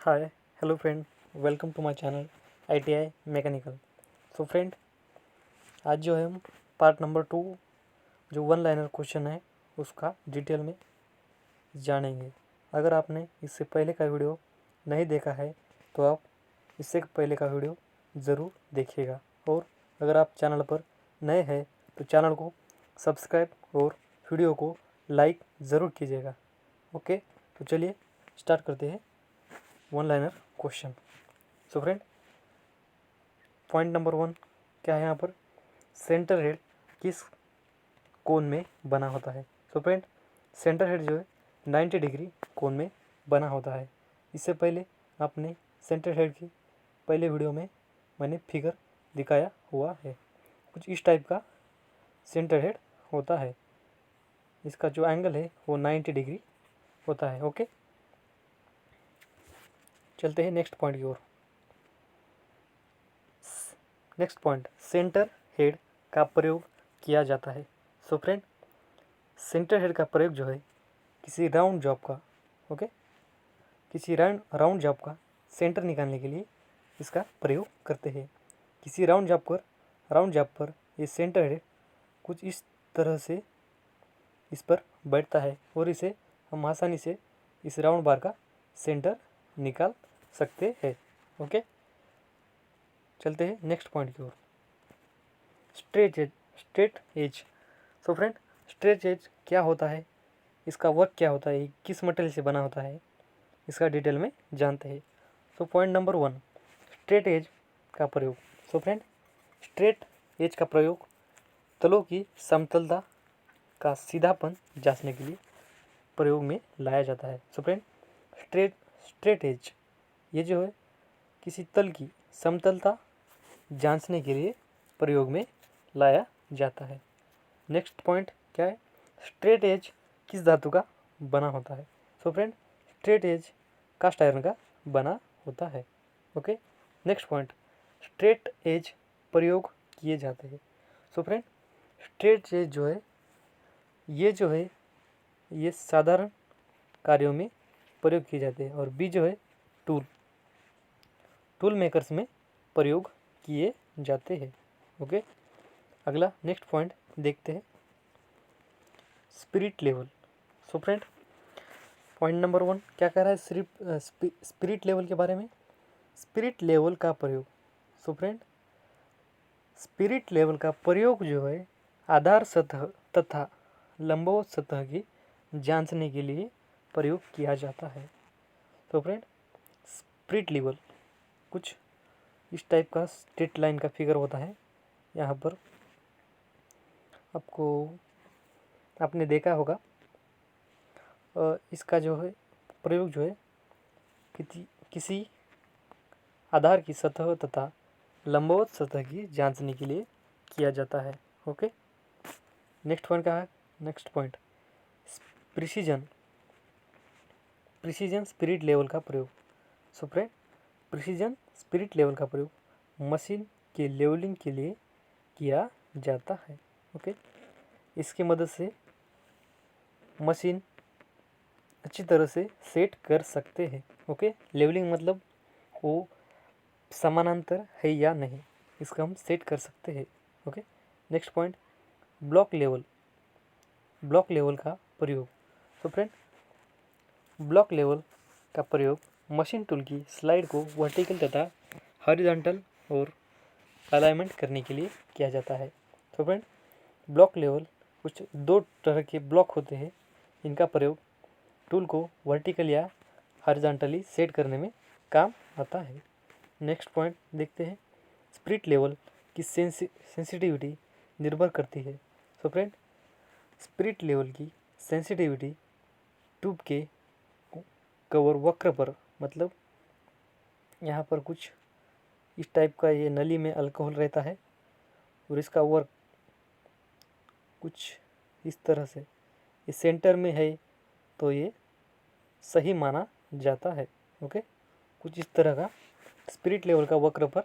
Hi hello friend, welcome to my channel ITI mechanical. So friend, आज जो है हम पार्ट नंबर 2 जो वन लाइनर क्वेश्चन है उसका डिटेल में जानेंगे। अगर आपने इससे पहले का वीडियो नहीं देखा है तो आप इससे पहले का वीडियो ज़रूर देखिएगा, और अगर आप चैनल पर नए हैं तो चैनल को सब्सक्राइब और वीडियो को लाइक ज़रूर कीजिएगा। ओके, तो चलिए स्टार्ट करते हैं one liner question. So friend, point number 1 क्या है यहाँ पर, सेंटर हेड किस कोण में बना होता है। सो फ्रेंड, सेंटर हेड जो है 90 डिग्री कोण में बना होता है। इससे पहले आपने सेंटर हेड की पहले वीडियो में मैंने फिगर दिखाया हुआ है। कुछ इस टाइप का सेंटर हेड होता है। इसका जो एंगल है वो 90 डिग्री होता है। ओके, चलते हैं नेक्स्ट पॉइंट की ओर। नेक्स्ट पॉइंट, सेंटर हेड का प्रयोग किया जाता है। सो फ्रेंड, सेंटर हेड का प्रयोग जो है किसी राउंड जॉब का, ओके, किसी राउंड जॉब का सेंटर निकालने के लिए इसका प्रयोग करते हैं। किसी राउंड जॉब पर ये सेंटर हेड कुछ इस तरह से इस पर बैठता है और इसे हम आसानी से इस राउंड बार का सेंटर निकाल सकते हैं। ओके, चलते हैं नेक्स्ट पॉइंट की ओर। Straight edge. So friend, straight edge क्या होता है, इसका वर्क क्या होता है, किस मटेरियल से बना होता है, इसका डिटेल में जानते हैं। So point number 1, straight edge का प्रयोग। सो फ्रेंड, स्ट्रेट एज का प्रयोग तलों की समतलता का सीधापन जांचने के लिए प्रयोग में लाया जाता है। सो फ्रेंड, स्ट्रेट एज ये जो है किसी तल की समतलता जांचने के लिए प्रयोग में लाया जाता है। नेक्स्ट पॉइंट क्या है, स्ट्रेट एज किस धातु का बना होता है। So friend, straight edge cast iron का बना होता है। Okay, next point, straight edge प्रयोग किए जाते हैं। सो फ्रेंड, स्ट्रेट एज जो है ये साधारण कार्यों में प्रयोग किए जाते हैं, और बी जो है टूल मेकर्स में प्रयोग किए जाते हैं। ओके, अगला नेक्स्ट पॉइंट देखते हैं, spirit level. So friend, point number 1 क्या कह रहा है, सिर्फ स्पिरिट लेवल के बारे में। स्पिरिट लेवल का प्रयोग। सो फ्रेंड, स्पिरिट लेवल का प्रयोग जो है आधार सतह तथा लंबवत सतह की जांचने के लिए प्रयोग किया जाता है। तो फ्रेंड, स्पिरिट लेवल कुछ इस टाइप का स्ट्रेट लाइन का फिगर होता है। यहाँ पर आपने देखा होगा, इसका जो है प्रयोग जो है किसी आधार की सतह तथा लंबवत सतह की जांचने के लिए किया जाता है। ओके, नेक्स्ट पॉइंट क्या है, next point precision spirit level का प्रयोग। So friend, precision spirit level का प्रयोग मशीन के लेवलिंग के लिए किया जाता है। ओके, इसकी मदद से मशीन अच्छी तरह से सेट कर सकते हैं। ओके, लेवलिंग मतलब वो समानांतर है या नहीं, इसका हम सेट कर सकते हैं। Okay, next point block level का प्रयोग। तो फ्रेंड, ब्लॉक लेवल का प्रयोग मशीन टूल की स्लाइड को वर्टिकल तथा हॉरिजॉन्टल और अलाइनमेंट करने के लिए किया जाता है। तो फ्रेंड, ब्लॉक लेवल कुछ दो तरह के ब्लॉक होते हैं, इनका प्रयोग टूल को वर्टिकल या हॉरिजॉन्टली सेट करने में काम आता है। नेक्स्ट पॉइंट देखते हैं, स्पिरिट लेवल की सेंसिटिविटी निर्भर करती है। सो फ्रेंड, स्पिरिट लेवल की सेंसिटिविटी ट्यूब के कवर वक्र पर, मतलब यहाँ पर कुछ इस टाइप का ये नली में अल्कोहल रहता है और इसका वर्क कुछ इस तरह से ये सेंटर में है तो ये सही माना जाता है। ओके, कुछ इस तरह का स्पिरिट लेवल का वक्र पर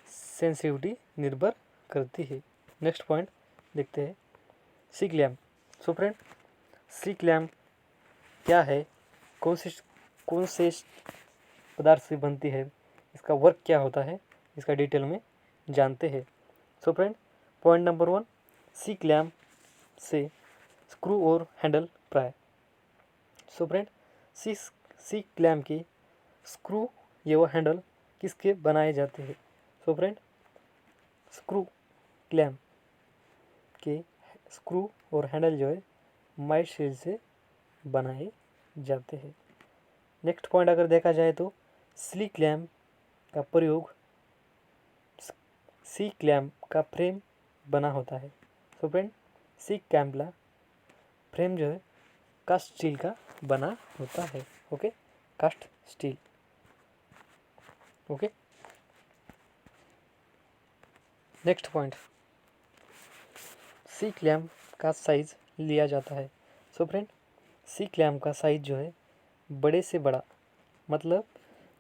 सेंसिटिविटी निर्भर करती है। नेक्स्ट पॉइंट देखते हैं, seek lamp. So friend, seek lamp क्या है, कौन से पदार्थ से बनती है, इसका वर्क क्या होता है, इसका डिटेल में जानते हैं। सो फ्रेंड, पॉइंट नंबर 1, सी क्लैम्प से स्क्रू और हैंडल प्राय। सो फ्रेंड, सी क्लैम्प के स्क्रू या वो हैंडल किसके बनाए जाते हैं? सो फ्रेंड, स्क्रू क्लैम्प के स्क्रू और हैंडल जो है माइल्ड स्टील से बनाए जाते हैं। नेक्स्ट पॉइंट अगर देखा जाए तो सी क्लैम्प का प्रयोग, सी क्लैम्प का फ्रेम बना होता है। सो फ्रेंड, सी क्लैम्प ला फ्रेम जो है कास्ट स्टील का बना होता है। Okay, cast steel. Okay, next point, C clamp का साइज लिया जाता है। सो फ्रेंड, सी क्लैम्प का साइज जो है बड़े से बड़ा, मतलब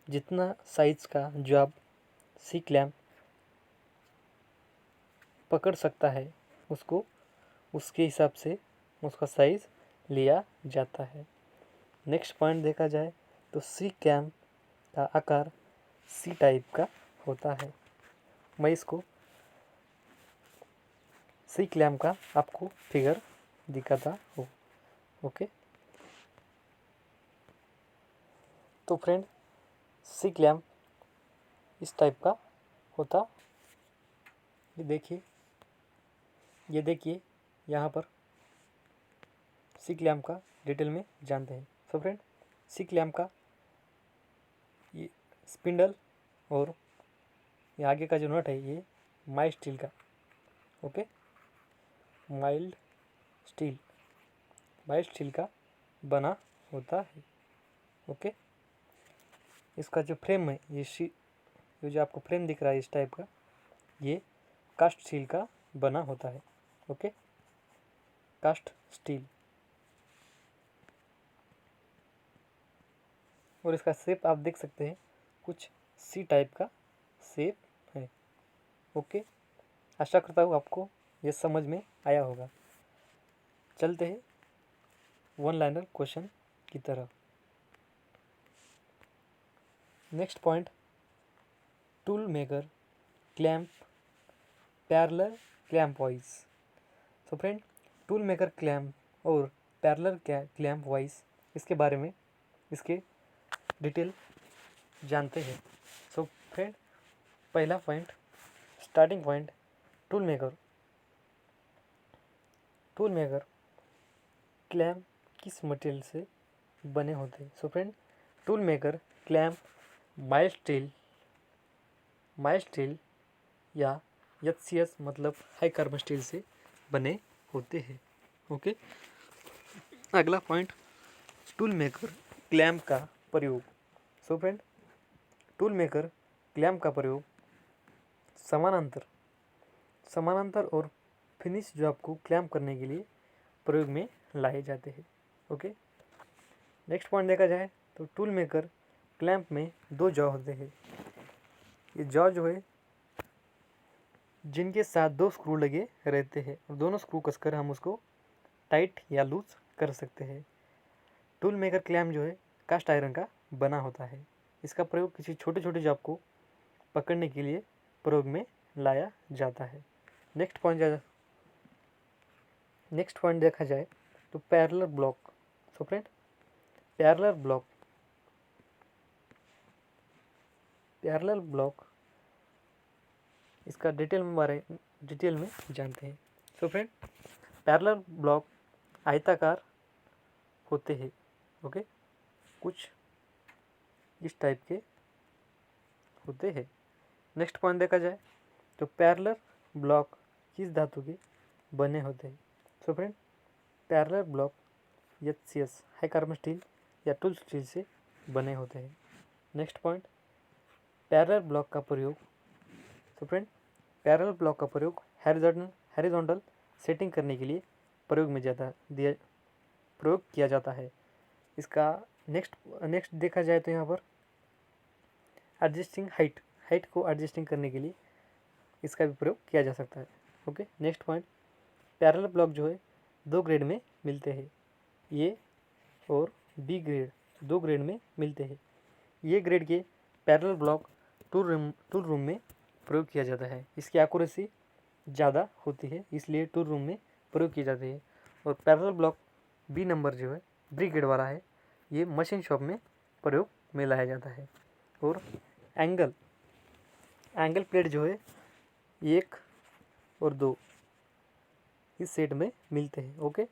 जितना साइज का जो आप सी क्लैम्प पकड़ सकता है उसको, उसके हिसाब से उसका साइज लिया जाता है। नेक्स्ट पॉइंट देखा जाए तो सी क्लैम्प का आकार सी टाइप का होता है। मैं इसको सी क्लैम्प का आपको फिगर दिखाता हूँ। ओके, तो फ्रेंड, सी क्लैम्प इस टाइप का होता, ये देखिए यहाँ पर सी क्लैम्प का डिटेल में जानते हैं। सो फ्रेंड, सी क्लैम्प का ये स्पिंडल और ये आगे का जो नट है ये माइल्ड स्टील का, ओके, माइल्ड स्टील का बना होता है। ओके, इसका जो फ्रेम है ये जो आपको फ्रेम दिख रहा है इस टाइप का, ये कास्ट स्टील का बना होता है। Okay, cast steel. और इसका शेप आप देख सकते हैं, कुछ सी टाइप का शेप है। ओके, आशा करता हूँ आपको ये समझ में आया होगा। चलते हैं वन लाइनर क्वेश्चन की तरह। Next point, tool maker clamp parallel clamp wise. So friend, tool maker clamp और पैरेलल क्लैम्प वाइज, इसके बारे में इसके डिटेल जानते हैं। सो फ्रेंड, पहला point, starting point, tool maker clamp किस मटेरियल से बने होते हैं? So friend, tool maker clamp mild steel या HCS मतलब हाई कार्बन स्टील से बने होते हैं। ओके, अगला पॉइंट, टूल मेकर क्लैम्प का प्रयोग। So friend, tool maker clamp का प्रयोग समानांतर और फिनिश जो आपको क्लैम्प करने के लिए प्रयोग में लाए जाते हैं। ओके, नेक्स्ट पॉइंट देखा जाए तो टूल मेकर क्लैम्प में दो जॉ होते हैं। ये जॉ जो है जिनके साथ दो स्क्रू लगे रहते हैं और दोनों स्क्रू कसकर हम उसको टाइट या लूज कर सकते हैं। टूल मेकर क्लैम्प जो है कास्ट आयरन का बना होता है। इसका प्रयोग किसी छोटे छोटे जॉब को पकड़ने के लिए प्रयोग में लाया जाता है। नेक्स्ट पॉइंट देखा जाए तो parallel block. So friend, parallel block इसका डिटेल में जानते हैं। सो फ्रेंड, पैरेलल ब्लॉक आयताकार होते हैं। ओके, कुछ इस टाइप के होते हैं। नेक्स्ट पॉइंट देखा जाए तो पैरेलल ब्लॉक किस धातु के बने होते हैं? So friend, parallel block HCS high carbon steel या टूल स्टील से बने होते हैं। नेक्स्ट पॉइंट, पैरेलल ब्लॉक का प्रयोग। सो फ्रेंड, पैरेलल ब्लॉक का प्रयोग हॉरिजॉन्टल सेटिंग करने के लिए प्रयोग किया जाता है। इसका नेक्स्ट देखा जाए तो यहाँ पर एडजस्टिंग हाइट को एडजस्टिंग करने के लिए इसका भी प्रयोग किया जा सकता है। Okay, next point, parallel block जो है दो ग्रेड में मिलते हैं, ए और बी ग्रेड, दो ग्रेड में मिलते हैं। ये ग्रेड के पैरेलल ब्लॉक टूल रूम में प्रयोग किया जाता है। इसकी एक्यूरेसी ज़्यादा होती है, इसलिए टूल रूम में प्रयोग की जाती है। और पैरेलल ब्लॉक बी नंबर जो है बी ग्रेड वाला है, ये मशीन शॉप में प्रयोग में लाया जाता है। और एंगल प्लेट जो है 1 और 2 इस सेट में मिलते हैं। ओके,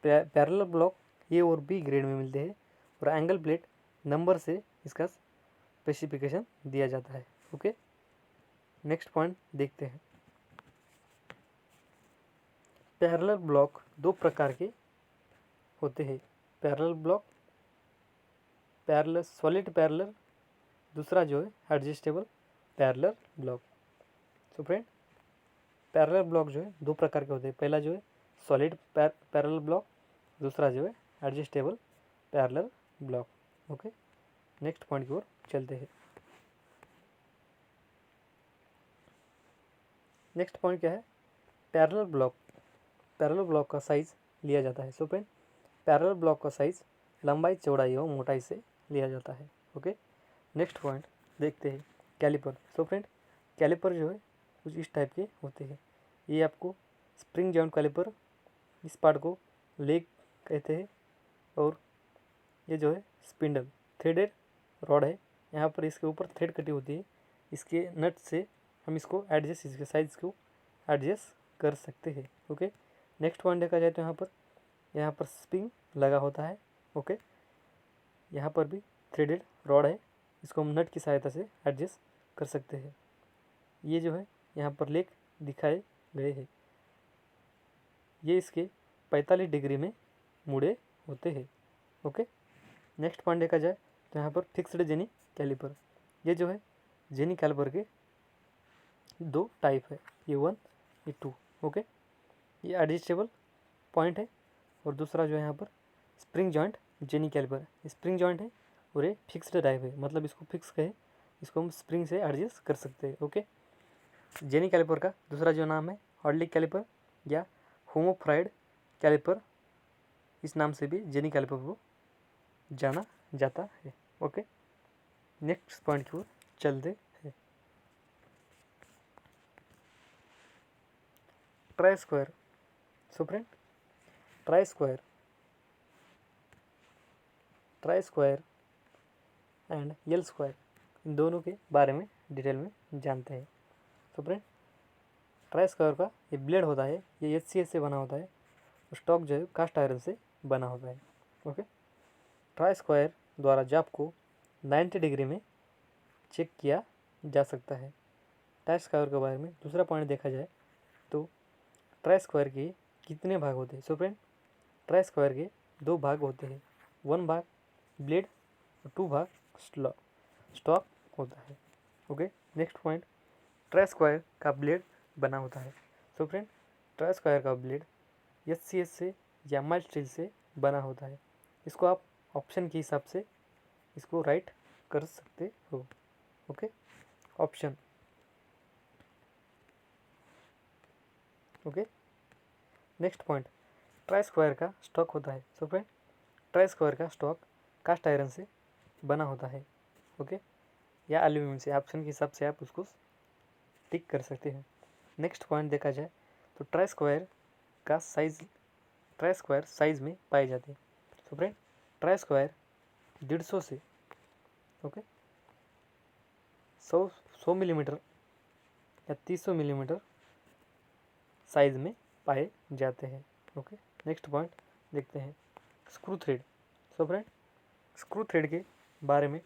पैरेलल ब्लॉक ए और बी ग्रेड में मिलते हैं और एंगल प्लेट नंबर से इसका स्पेसिफिकेशन दिया जाता है। ओके, नेक्स्ट पॉइंट देखते हैं। पैरेलल ब्लॉक दो प्रकार के होते हैं। Parallel block, parallel solid parallel, दूसरा जो है adjustable parallel block. So friend, parallel block जो है दो प्रकार के होते हैं। पहला जो है सॉलिड पैरेलल ब्लॉक, दूसरा जो है adjustable parallel block. Okay, next point की ओर चलते हैं। नेक्स्ट पॉइंट क्या है? Parallel block. पैरेलल ब्लॉक का साइज लिया जाता है। सो फ्रेंड, पैरेलल ब्लॉक का साइज लंबाई, चौड़ाई और मोटाई से लिया जाता है। ओके, नेक्स्ट पॉइंट देखते हैं कैलिपर। सो फ्रेंड, कैलिपर जो है कुछ इस टाइप के होते हैं। ये आपको स्प्रिंग जॉइंट कैलिपर, इस पार्ट को लेग कहते हैं, और ये जो है स्पिंडल थ्रेडेड रॉड है। यहाँ पर इसके ऊपर थ्रेड कटी होती है। इसके नट से हम इसको एडजस्ट, इसके साइज को एडजस्ट कर सकते हैं। ओके, नेक्स्ट पॉइंट देखा जाए तो यहाँ पर स्प्रिंग लगा होता है। ओके, यहाँ पर भी थ्रेडेड रॉड है, इसको हम नट की सहायता से एडजस्ट कर सकते हैं। ये जो है यहाँ पर लेग दिखाए गए हैं, ये इसके 45 डिग्री में मुड़े होते हैं। ओके, नेक्स्ट पॉइंट देखा जाए तो यहाँ पर फिक्स्ड जेनी कैलिपर। ये जो है जेनी कैलिपर के दो टाइप है, ये 1 ये 2। ओके, ये एडजस्टेबल पॉइंट है और दूसरा जो है यहाँ पर spring joint jenny calliper. Spring joint है और ये फिक्स्ड टाइप है, मतलब इसको फिक्स कहे, इसको हम स्प्रिंग से एडजस्ट कर सकते हैं। ओके, जेनी कैलिपर का दूसरा जो नाम है हॉर्डलिक कैलिपर या होमोफ्राइड कैलिपर, इस नाम से भी जेनी कैलिपर को जाना जाता है। ओके, नेक्स्ट पॉइंट की ओर चलते हैं। Try square. So friend, try square and L square, इन दोनों के बारे में डिटेल में जानते हैं। तो फ्रेंड, ट्राई स्क्वायर का ये ब्लेड होता है, ये HCS से बना होता है, स्टॉक जो है कास्ट आयरन से बना होता है। ओके, ट्राई स्क्वायर द्वारा जाप को 90 डिग्री में चेक किया जा सकता है। ट्राई स्क्वायर के बारे में दूसरा पॉइंट देखा जाए तो ट्राई स्क्वायर के कितने भाग होते हैं? सो फ्रेंड, ट्राई स्क्वायर के दो भाग होते हैं, 1 भाग ब्लेड और 2 भाग स्टॉक होता है। Okay, next point, try square का ब्लेड बना होता है। सो फ्रेंड, ट्राई स्क्वायर का ब्लेड HCS से या माइल्ड स्टील से बना होता है। इसको आप ऑप्शन के हिसाब से इसको राइट कर सकते हो। Okay, option. Okay, next point, try square का स्टॉक होता है। सो फ्रेंड, ट्राई स्क्वायर का स्टॉक कास्ट आयरन से बना होता है। ओके, या एल्यूमिनियम से, ऑप्शन के हिसाब से आप उसको टिक कर सकते हैं। नेक्स्ट पॉइंट देखा जाए तो ट्राई स्क्वायर साइज में पाए जाते हैं। सो फ्रेंड, ट्राई स्क्वायर 150 से 100 मिलीमीटर या 300 मिलीमीटर साइज में पाए जाते हैं। ओके, नेक्स्ट पॉइंट देखते हैं स्क्रू थ्रेड। सो फ्रेंड, स्क्रू थ्रेड के बारे में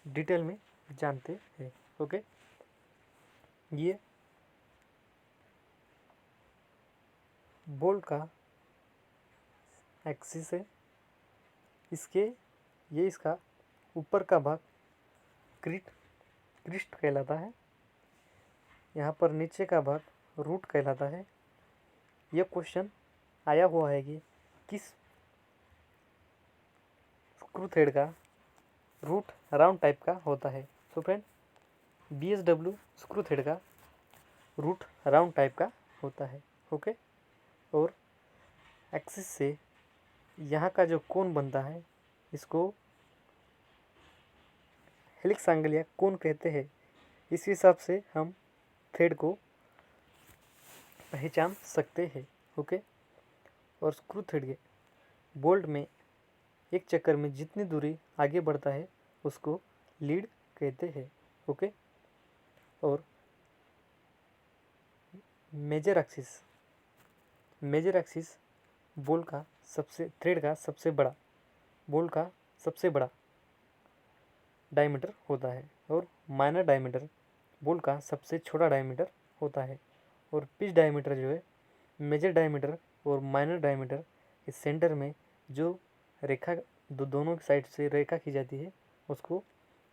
डिटेल में जानते हैं। ओके, ये बोल्ट का एक्सिस है, इसका ऊपर का भाग क्रिस्ट कहलाता है, यहाँ पर नीचे का भाग रूट कहलाता है। यह क्वेश्चन आया हुआ है कि किस स्क्रू थ्रेड का रूट राउंड टाइप का होता है। So friend, BSW screw thread का रूट राउंड टाइप का होता है। ओके, और एक्सिस से यहाँ का जो कोण बनता है, इसको हेलिक्स एंगल या कोण कहते हैं, इस हिसाब से हम थ्रेड को पहचान सकते हैं। ओके। और स्क्रू थ्रेड के बोल्ट में एक चक्कर में जितनी दूरी आगे बढ़ता है उसको लीड कहते हैं। ओके। और मेजर एक्सिस बोल्ट का थ्रेड का सबसे बड़ा डायमीटर होता है और माइनर डायमीटर बोल्ट का सबसे छोटा डायमीटर होता है। और पिच डायमीटर जो है मेजर डायमीटर और माइनर डायमीटर के सेंटर में जो रेखा दोनों साइड से रेखा की जाती है उसको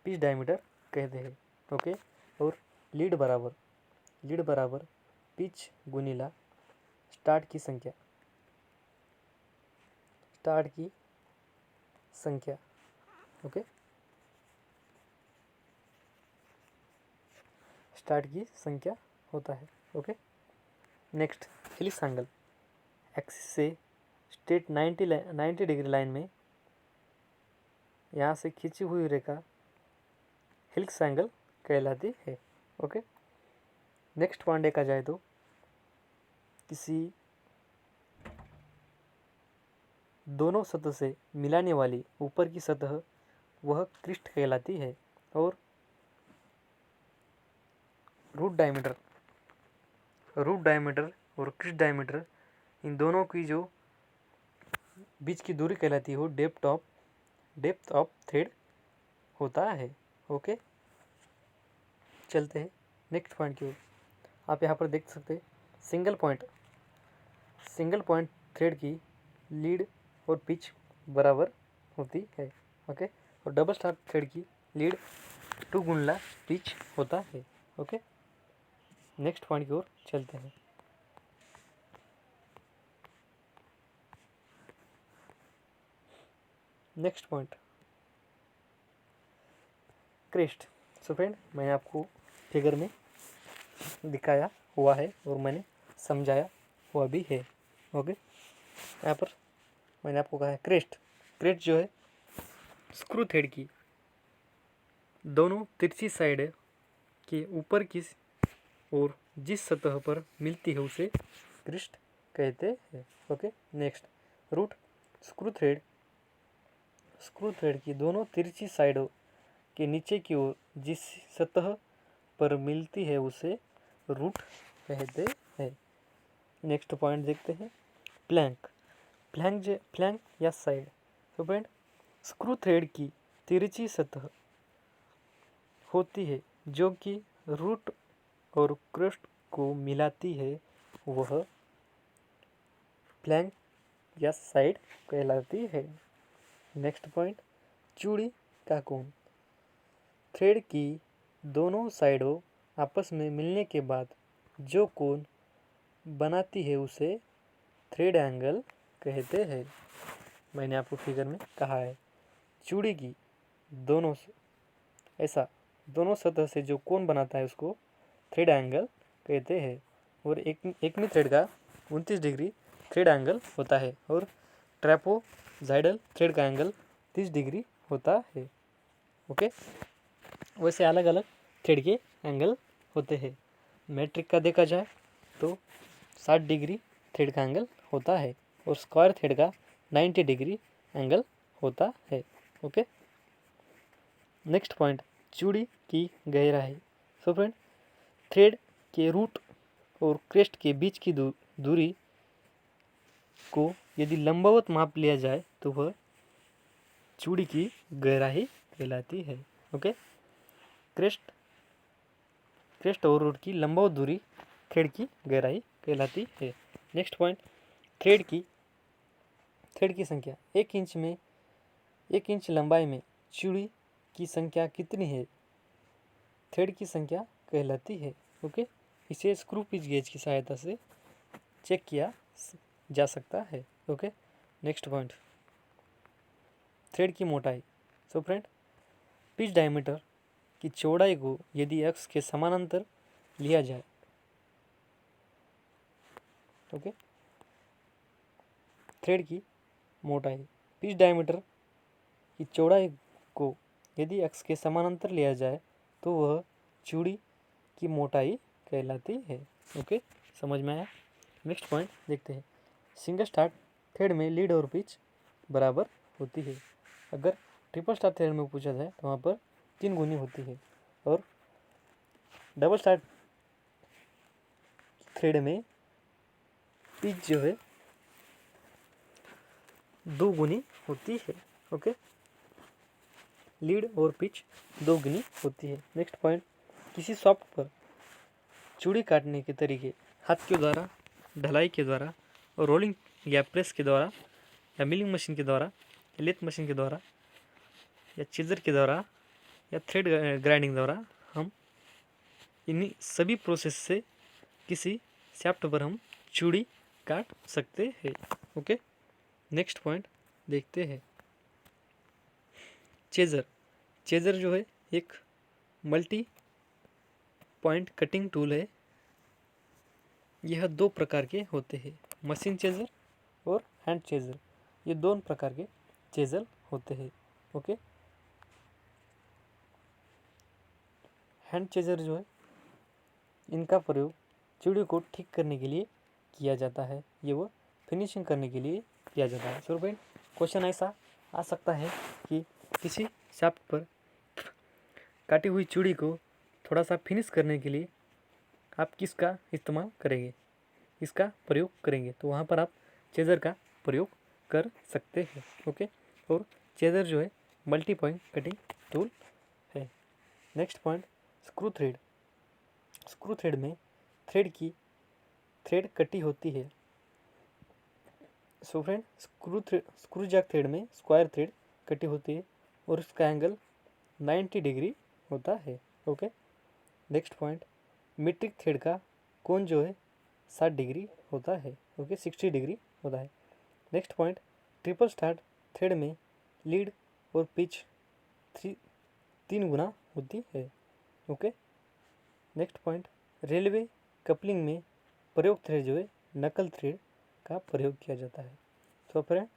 पिच डायमीटर कहते हैं। ओके। और लीड बराबर पिच गुनीला स्टार्ट की संख्या। ओके। स्टार्ट की संख्या होता है। Okay. Next, helix angle axis से स्ट्रेट 90 डिग्री लाइन में यहाँ से खींची हुई रेखा हेलिक्स एंगल कहलाती है। ओके। नेक्स्ट पॉइंट देखा जाए तो किसी दोनों सतह से मिलाने वाली ऊपर की सतह वह क्रिस्ट कहलाती है। और रूट डायमीटर और क्रिस्ट डायमीटर इन दोनों की जो बीच की दूरी कहलाती है वो डेप्थ ऑफ थ्रेड होता है। ओके। चलते हैं नेक्स्ट पॉइंट की ओर। आप यहाँ पर देख सकते हैं सिंगल पॉइंट थ्रेड की लीड और पिच बराबर होती है। ओके। और डबल स्टार थ्रेड की लीड 2 गुणला पिच होता है। ओके। नेक्स्ट पॉइंट की ओर चलते हैं। Next point crest. So friend, मैंने आपको फिगर में दिखाया हुआ है और मैंने समझाया हुआ भी है। ओके। यहाँ पर मैंने आपको कहा है क्रेस्ट जो है स्क्रू थ्रेड की दोनों तिरछी साइड के ऊपर की और जिस सतह पर मिलती है उसे क्रेस्ट कहते हैं। Okay. Next, root screw thread की दोनों तिरछी साइडों के नीचे की ओर जिस सतह पर मिलती है उसे रूट कहते हैं। नेक्स्ट पॉइंट देखते हैं फ्लैंक या साइड। तो फ्रेंड, स्क्रू थ्रेड की तिरछी सतह होती है जो कि रूट और क्रेस्ट को मिलाती है, वह फ्लैंक या साइड कहलाती है। नेक्स्ट पॉइंट चूड़ी का कोण। थ्रेड की दोनों साइडों आपस में मिलने के बाद जो कोण बनाती है उसे थ्रेड एंगल कहते हैं। मैंने आपको फिगर में कहा है चूड़ी की दोनों सतह से जो कोण बनाता है उसको थ्रेड एंगल कहते हैं। और एक में थ्रेड का 29 डिग्री थ्रेड एंगल होता है और ट्रैपोजाइडल थ्रेड का एंगल 30 डिग्री होता है। ओके। वैसे अलग अलग थ्रेड के एंगल होते हैं। मैट्रिक का देखा जाए तो 60 डिग्री थ्रेड का एंगल होता है और स्क्वायर थ्रेड का 90 डिग्री एंगल होता है। ओके। नेक्स्ट पॉइंट चूड़ी की गहराई। सो फ्रेंड, थ्रेड के रूट और क्रेस्ट के बीच की दूरी को यदि लंबवत माप लिया जाए तो वह चूड़ी की गहराई कहलाती है। ओके। क्रेस्ट और रूट की लंबवत दूरी थ्रेड की गहराई कहलाती है। नेक्स्ट पॉइंट थ्रेड की संख्या। 1 इंच लंबाई में चूड़ी की संख्या कितनी है, थ्रेड की संख्या कहलाती है। ओके। इसे स्क्रू पिच गेज की सहायता से चेक किया जा सकता है। ओके। नेक्स्ट पॉइंट थ्रेड की मोटाई। सो फ्रेंड, पिच डायमीटर की चौड़ाई को यदि अक्ष के समानांतर लिया जाए, ओके, थ्रेड की मोटाई पिच डायमीटर की चौड़ाई को यदि अक्ष के समानांतर लिया जाए तो वह चूड़ी की मोटाई कहलाती है। ओके, समझ में आया। नेक्स्ट पॉइंट देखते हैं। सिंगल स्टार्ट थ्रेड में लीड और पिच बराबर होती है। अगर ट्रिपल स्टार्ट थ्रेड में पूछा जाए तो वहाँ पर 3 गुनी होती है, और डबल स्टार्ट थ्रेड में पिच जो है 2 गुनी होती है। ओके, लीड और पिच 2 गुनी होती है। नेक्स्ट पॉइंट, किसी सॉफ्ट पर चूड़ी काटने के तरीके हाथ के द्वारा, ढलाई के द्वारा, और रोलिंग या प्रेस के द्वारा, या मिलिंग मशीन के द्वारा, या लेथ मशीन के द्वारा, या चीज़र के द्वारा, या थ्रेड ग्राइंडिंग द्वारा, हम इन्हीं सभी प्रोसेस से किसी शाफ्ट पर हम चूड़ी काट सकते हैं। ओके, नेक्स्ट पॉइंट देखते हैं। चेज़र। चेज़र जो है एक मल्टी पॉइंट कटिंग टूल है। यह 2 प्रकार के होते हैं, मशीन चेज़र और हैंड चेज़र। ये 2 प्रकार के चेज़र होते हैं। ओके, हैंड चेज़र जो है इनका प्रयोग चूड़ी को ठीक करने के लिए किया जाता है, ये वो फिनिशिंग करने के लिए किया जाता है। सो फ्रेंड, क्वेश्चन ऐसा आ सकता है कि किसी शाफ्ट पर काटी हुई चूड़ी को थोड़ा सा फिनिश करने के लिए आप किसका इस्तेमाल करेंगे, इसका प्रयोग करेंगे, तो वहाँ पर आप चेज़र का प्रयोग कर सकते हैं। ओके, और चेज़र जो है मल्टी पॉइंट कटिंग टूल है। Next point, screw thread. Screw thread में थ्रेड कटी होती है। So friend, screw jack thread में स्क्वायर थ्रेड कटी होती है और उसका एंगल 90 डिग्री होता है। Okay, next point, metric thread का कोण जो है 60 डिग्री होता है। ओके, 60 डिग्री होता है। Next point, triple start thread में लीड और पिच 3 गुना होती है। Okay, next point, railway coupling में प्रयोग थ्रेड जो है नकल थ्रेड का प्रयोग किया जाता है। तो फ्रेंड,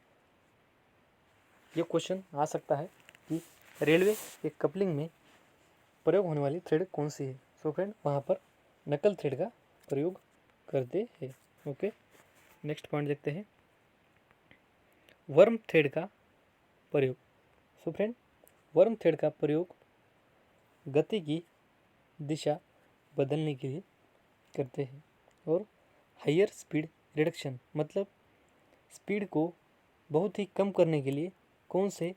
ये क्वेश्चन आ सकता है कि रेलवे के कपलिंग में प्रयोग होने वाली थ्रेड कौन सी है। सो फ्रेंड, वहाँ पर नकल थ्रेड का प्रयोग करते हैं। ओके, नेक्स्ट पॉइंट देखते हैं। वर्म थ्रेड का प्रयोग। सो फ्रेंड, वर्म थ्रेड का प्रयोग गति की दिशा बदलने के लिए करते हैं, और हायर स्पीड रिडक्शन मतलब स्पीड को बहुत ही कम करने के लिए कौन से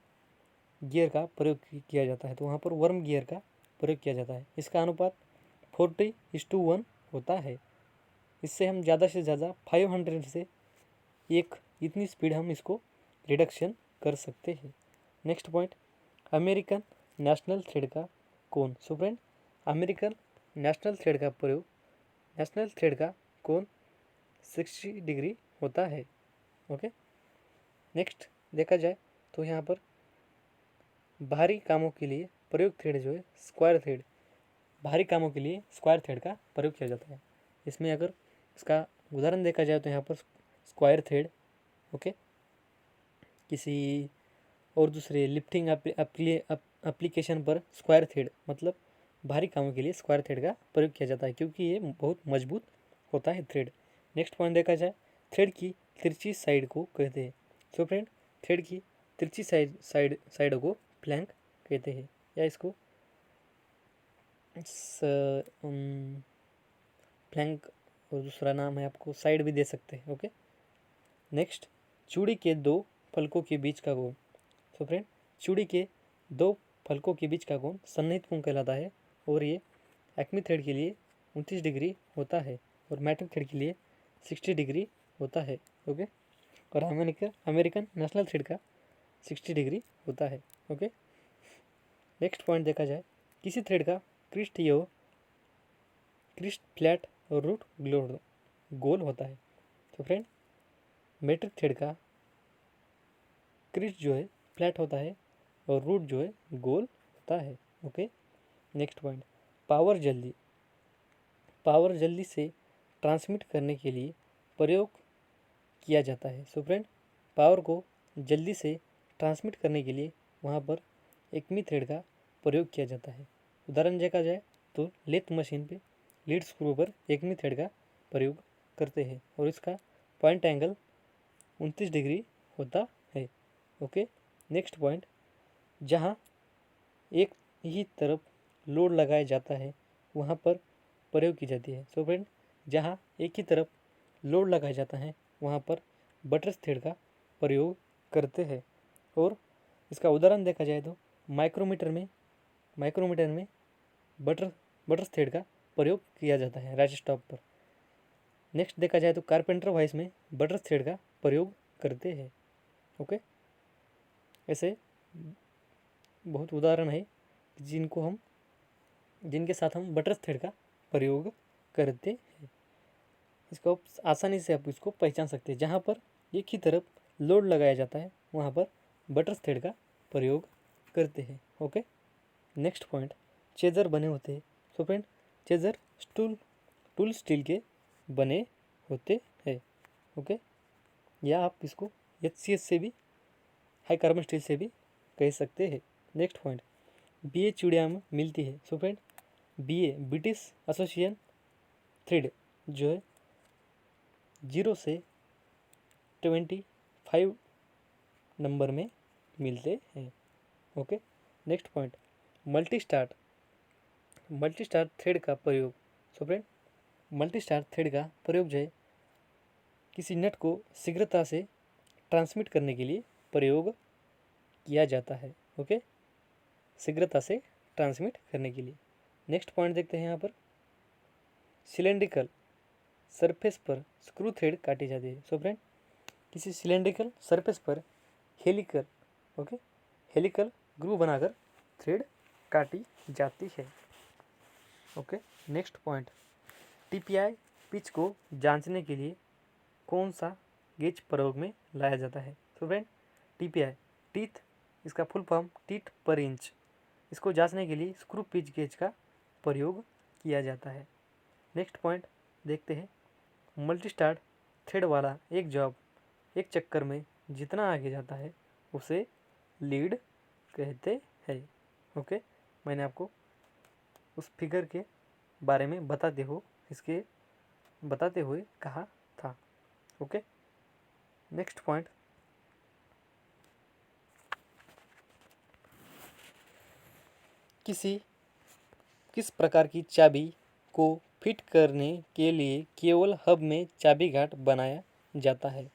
गियर का प्रयोग किया जाता है, तो वहाँ पर वर्म गियर का प्रयोग किया जाता है। इसका अनुपात 40:1 होता है। इससे हम ज़्यादा से ज़्यादा 500 से एक इतनी स्पीड हम इसको रिडक्शन कर सकते हैं। Next point, American national thread का कोण। So friend, American national thread का प्रयोग, नेशनल थ्रेड का कोण 60 डिग्री होता है। ओके, नेक्स्ट देखा जाए तो यहाँ पर भारी कामों के लिए प्रयोग थ्रेड जो है स्क्वायर थ्रेड, भारी कामों के लिए स्क्वायर थ्रेड का प्रयोग किया जाता है। इसमें अगर इसका उदाहरण देखा जाए तो यहाँ पर स्क्वायर थ्रेड, ओके, किसी और दूसरे लिफ्टिंग एप्लीकेशन पर स्क्वायर थ्रेड मतलब भारी कामों के लिए स्क्वायर थ्रेड का प्रयोग किया जाता है, क्योंकि ये बहुत मजबूत होता है थ्रेड। नेक्स्ट पॉइंट देखा जाए, थ्रेड की तिरछी साइड को कहते हैं। सो फ्रेंड, थ्रेड की तिरछी साइड को फ्लैंक कहते हैं, या इसको फ्लैंक और दूसरा नाम है आपको साइड भी दे सकते हैं। ओके, नेक्स्ट, चूड़ी के 2 फलकों के बीच का कोण। तो फ्रेंड, चूड़ी के 2 फलकों के बीच का कोण सन्निहित कोण कहलाता है, और ये एक्मी थ्रेड के लिए 29 डिग्री होता है और मैट्रिक थ्रेड के लिए 60 डिग्री होता है। ओके, और अमेरिकन नेशनल थ्रेड का 60 डिग्री होता है। ओके, नेक्स्ट पॉइंट देखा जाए, किसी थ्रेड का क्रिस्ट फ्लैट और रूट गोल होता है। तो फ्रेंड, मैट्रिक थ्रेड का क्रिस्ट जो है फ्लैट होता है और रूट जो है गोल होता है। ओके, नेक्स्ट पॉइंट, पावर जल्दी से ट्रांसमिट करने के लिए प्रयोग किया जाता है। सो फ्रेंड, पावर को जल्दी से ट्रांसमिट करने के लिए वहाँ पर एक्मी थ्रेड का प्रयोग किया जाता है। उदाहरण देखा जाए तो लेथ मशीन पे लीड स्क्रू पर एकमी थ्रेड का प्रयोग करते हैं और इसका पॉइंट एंगल 29 डिग्री होता है। ओके, नेक्स्ट पॉइंट, जहाँ एक ही तरफ लोड लगाया जाता है वहाँ पर प्रयोग की जाती है। सो फ्रेंड, जहाँ एक ही तरफ लोड लगाया जाता है वहाँ पर बटरस थ्रेड का प्रयोग करते हैं। और इसका उदाहरण देखा जाए तो माइक्रोमीटर में बटरस थ्रेड का प्रयोग किया जाता है राइट स्टॉप पर। नेक्स्ट देखा जाए तो कारपेंटर वाइस में बटरस थ्रेड का प्रयोग करते हैं। ओके, ऐसे बहुत उदाहरण है जिनके साथ हम बटरस थ्रेड का प्रयोग करते हैं। इसको आसानी से आप इसको पहचान सकते हैं। जहाँ पर एक ही तरफ लोड लगाया जाता है वहाँ पर बटरस थ्रेड का प्रयोग करते हैं। ओके, नेक्स्ट पॉइंट, चेजर बने होते हैं। So friend, chaser tool steel के बने होते हैं। ओके, या आप इसको HCS से भी, हाई कार्बन स्टील से भी कह सकते हैं। नेक्स्ट पॉइंट, BA चूड़िया में मिलती है। So friend, BA British association thread जो है 0 से 25 नंबर में मिलते हैं। Okay, next point, multi star thread का प्रयोग। So friend, multi star thread का प्रयोग जो है किसी नट को शीघ्रता से ट्रांसमिट करने के लिए प्रयोग किया जाता है। ओके, शीघ्रता से ट्रांसमिट करने के लिए। नेक्स्ट पॉइंट देखते हैं यहाँ पर, सिलेंड्रिकल सरफेस पर स्क्रू थ्रेड काटी जाती है। सो फ्रेंड, किसी सिलेंड्रिकल सरफेस पर हेलिकल ग्रू बनाकर थ्रेड काटी जाती है। Okay, next point, TPI pitch को जांचने के लिए कौन सा गेज प्रयोग में लाया जाता है। तो फ्रेंड, TPI टीथ, इसका फुल फॉर्म टीथ पर इंच, इसको जांचने के लिए स्क्रू पिच गेज का प्रयोग किया जाता है। नेक्स्ट पॉइंट देखते हैं, मल्टी स्टार थ्रेड वाला एक जॉब एक चक्कर में जितना आगे जाता है उसे लीड कहते हैं। ओके, मैंने आपको उस फिगर के बारे में बताते हुए कहा था। ओके, नेक्स्ट पॉइंट, किस प्रकार की चाबी को फिट करने के लिए केवल हब में चाबी घाट बनाया जाता है।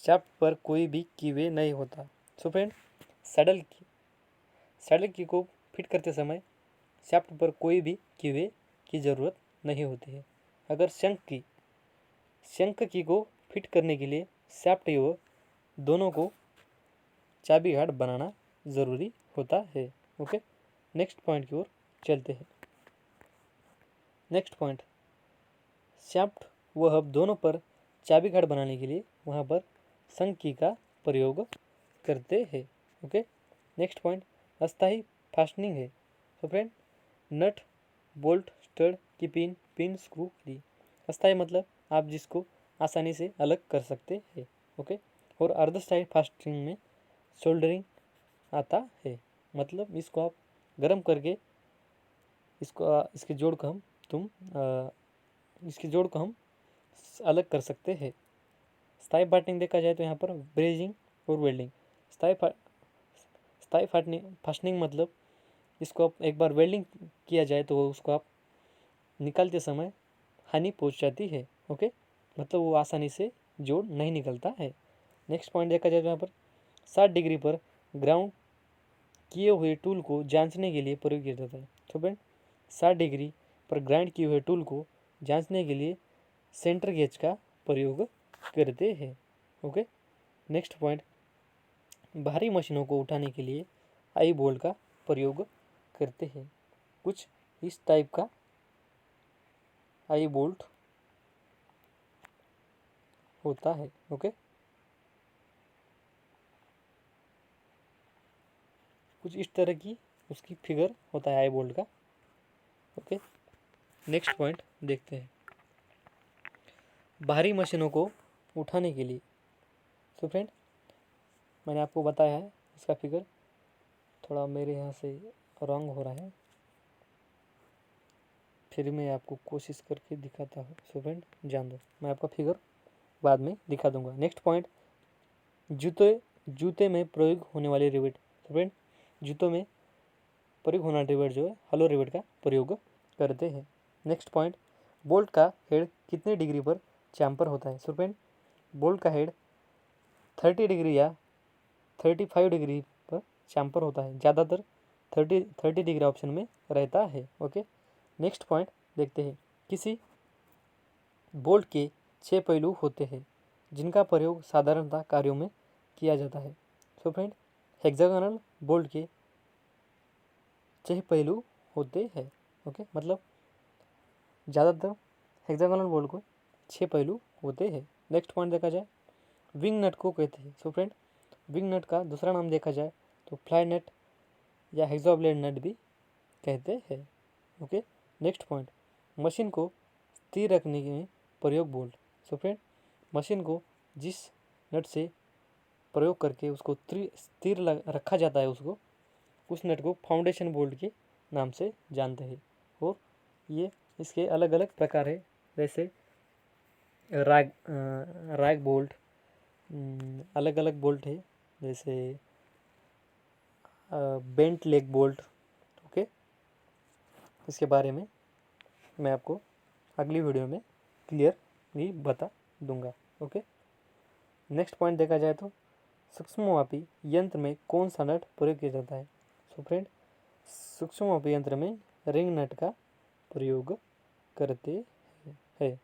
शाफ्ट पर कोई भी कीवे नहीं होता। सो फ्रेंड, सैडल की को फिट करते समय शाफ्ट पर कोई भी कीवे की ज़रूरत नहीं होती है। अगर शंख की को फिट करने के लिए शाफ्ट एवं दोनों को चाबी घाट बनाना ज़रूरी होता है। ओके, नेक्स्ट पॉइंट की ओर चलते हैं। नेक्स्ट पॉइंट, शाफ्ट व हब दोनों पर चाबी घाट बनाने के लिए वहाँ पर शंख की का प्रयोग करते हैं। ओके, नेक्स्ट पॉइंट, अस्थायी फास्टनिंग है। तो फ्रेंड, नट बोल्ट स्टड की पिन स्क्रू ली। अस्थायी मतलब आप जिसको आसानी से अलग कर सकते हैं। ओके, और अर्धस्थायी फास्टनिंग में सोल्डरिंग आता है, मतलब इसको आप गर्म करके इसके जोड़ को हम अलग कर सकते हैं। स्थायी फास्टनिंग देखा जाए तो यहाँ पर ब्रेजिंग और वेल्डिंग। स्थायी फास्टनिंग मतलब इसको आप एक बार वेल्डिंग किया जाए तो उसको आप निकालते समय हानि पहुँच जाती है। ओके, मतलब वो आसानी से जोड़ नहीं निकलता है। नेक्स्ट पॉइंट देखा जाए तो यहाँ पर 60 डिग्री पर ग्राउंड किए हुए टूल को जांचने के लिए प्रयोग किया जाता है। तो फ्रेंड, 60 डिग्री पर ग्राइंड किए हुए टूल को जांचने के लिए सेंटर गेज का प्रयोग करते हैं। ओके, नेक्स्ट पॉइंट, भारी मशीनों को उठाने के लिए आई बोल्ट का प्रयोग करते हैं। कुछ इस टाइप का आई बोल्ट होता है। ओके, कुछ इस तरह की उसकी फिगर होता है आई बोल्ट का। ओके, नेक्स्ट पॉइंट देखते हैं, भारी मशीनों को उठाने के लिए। तो फ्रेंड, मैंने आपको बताया है इसका फिगर, थोड़ा मेरे यहाँ से रॉन्ग हो रहा है, फिर मैं आपको कोशिश करके दिखाता हूँ। सो फ्रेंड जान दो, मैं आपका फिगर बाद में दिखा दूंगा। नेक्स्ट पॉइंट, जूते में प्रयोग होने वाले रिवेट। सो फ्रेंड जूतों में प्रयोग होना रिवेट जो है हलो रिवेट का प्रयोग करते हैं। नेक्स्ट पॉइंट, बोल्ट का हेड कितने डिग्री पर चैम्पर होता है। सो फ्रेंड बोल्ट का हेड 30 डिग्री या 35 डिग्री पर चैम्पर होता है, ज़्यादातर 30 डिग्री ऑप्शन में रहता है। ओके, नेक्स्ट पॉइंट देखते हैं, किसी बोल्ट के 6 पहलू होते हैं जिनका प्रयोग साधारणतः कार्यों में किया जाता है। सो फ्रेंड हेक्सागोनल बोल्ट के 6 पहलू होते हैं। ओके, मतलब ज़्यादातर हेक्सागोनल बोल्ट को 6 पहलू होते हैं। नेक्स्ट पॉइंट देखा जाए, विंग नट को कहते हैं। सो फ्रेंड विंग नट का दूसरा नाम देखा जाए तो फ्लाई नट या हेक्साब्लेड नट भी कहते हैं। ओके, नेक्स्ट पॉइंट, मशीन को स्थिर रखने में प्रयोग बोल्ट। सो फ्रेंड मशीन को जिस नट से प्रयोग करके उसको स्थिर रखा जाता है, उसको उस नट को फाउंडेशन बोल्ट के नाम से जानते हैं। और ये इसके अलग अलग प्रकार है, जैसे रैग बोल्ट, अलग अलग बोल्ट है, जैसे बेंट लेग बोल्ट। ओके, इसके बारे में मैं आपको अगली वीडियो में क्लियर भी बता दूंगा। ओके, नेक्स्ट पॉइंट देखा जाए तो सूक्ष्ममापी यंत्र में कौन सा नट प्रयोग किया जाता है। सो फ्रेंड सूक्ष्ममापी यंत्र में रिंग नट का प्रयोग करते हैं।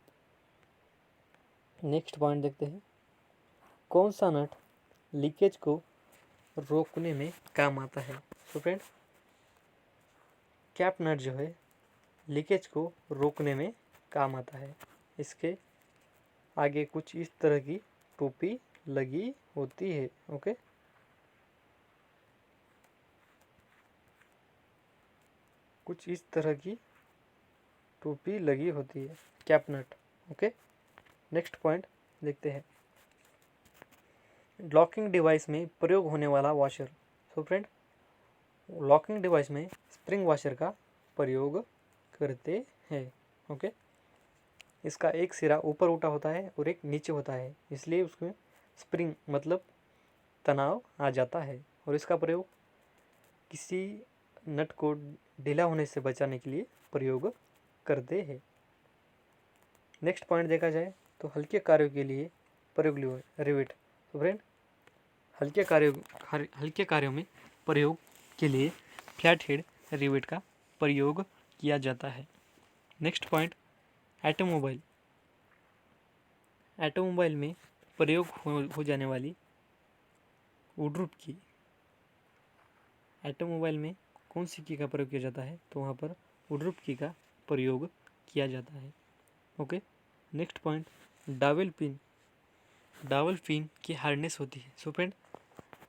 नेक्स्ट पॉइंट देखते हैं, कौन सा नट लीकेज को रोकने में काम आता है। सो फ्रेंड कैप नट जो है लीकेज को रोकने में काम आता है। इसके आगे कुछ इस तरह की टोपी लगी होती है। ओके, कुछ इस तरह की टोपी लगी होती है कैप नट। ओके, नेक्स्ट पॉइंट देखते हैं, लॉकिंग डिवाइस में प्रयोग होने वाला washer. So friend locking device में स्प्रिंग वॉशर का प्रयोग करते हैं। ओके, इसका एक सिरा ऊपर उठा होता है और एक नीचे होता है, इसलिए उसमें स्प्रिंग मतलब तनाव आ जाता है, और इसका प्रयोग किसी नट को ढीला होने से बचाने के लिए प्रयोग करते हैं। नेक्स्ट पॉइंट देखा जाए तो हल्के कार्यों के लिए प्रयोग रिवेट। तो फ्रेंड हल्के कार्यों में प्रयोग के लिए फ्लैट हेड रिवेट का प्रयोग किया जाता है। नेक्स्ट पॉइंट, ऑटोमोबाइल में प्रयोग हो जाने वाली वुडरूफ की। ऑटोमोबाइल में कौन सी की का प्रयोग किया जाता है, तो वहाँ पर वुडरूफ की का प्रयोग किया जाता है। ओके, नेक्स्ट पॉइंट, डावल पिन की हार्डनेस होती है। सो फ्रेंड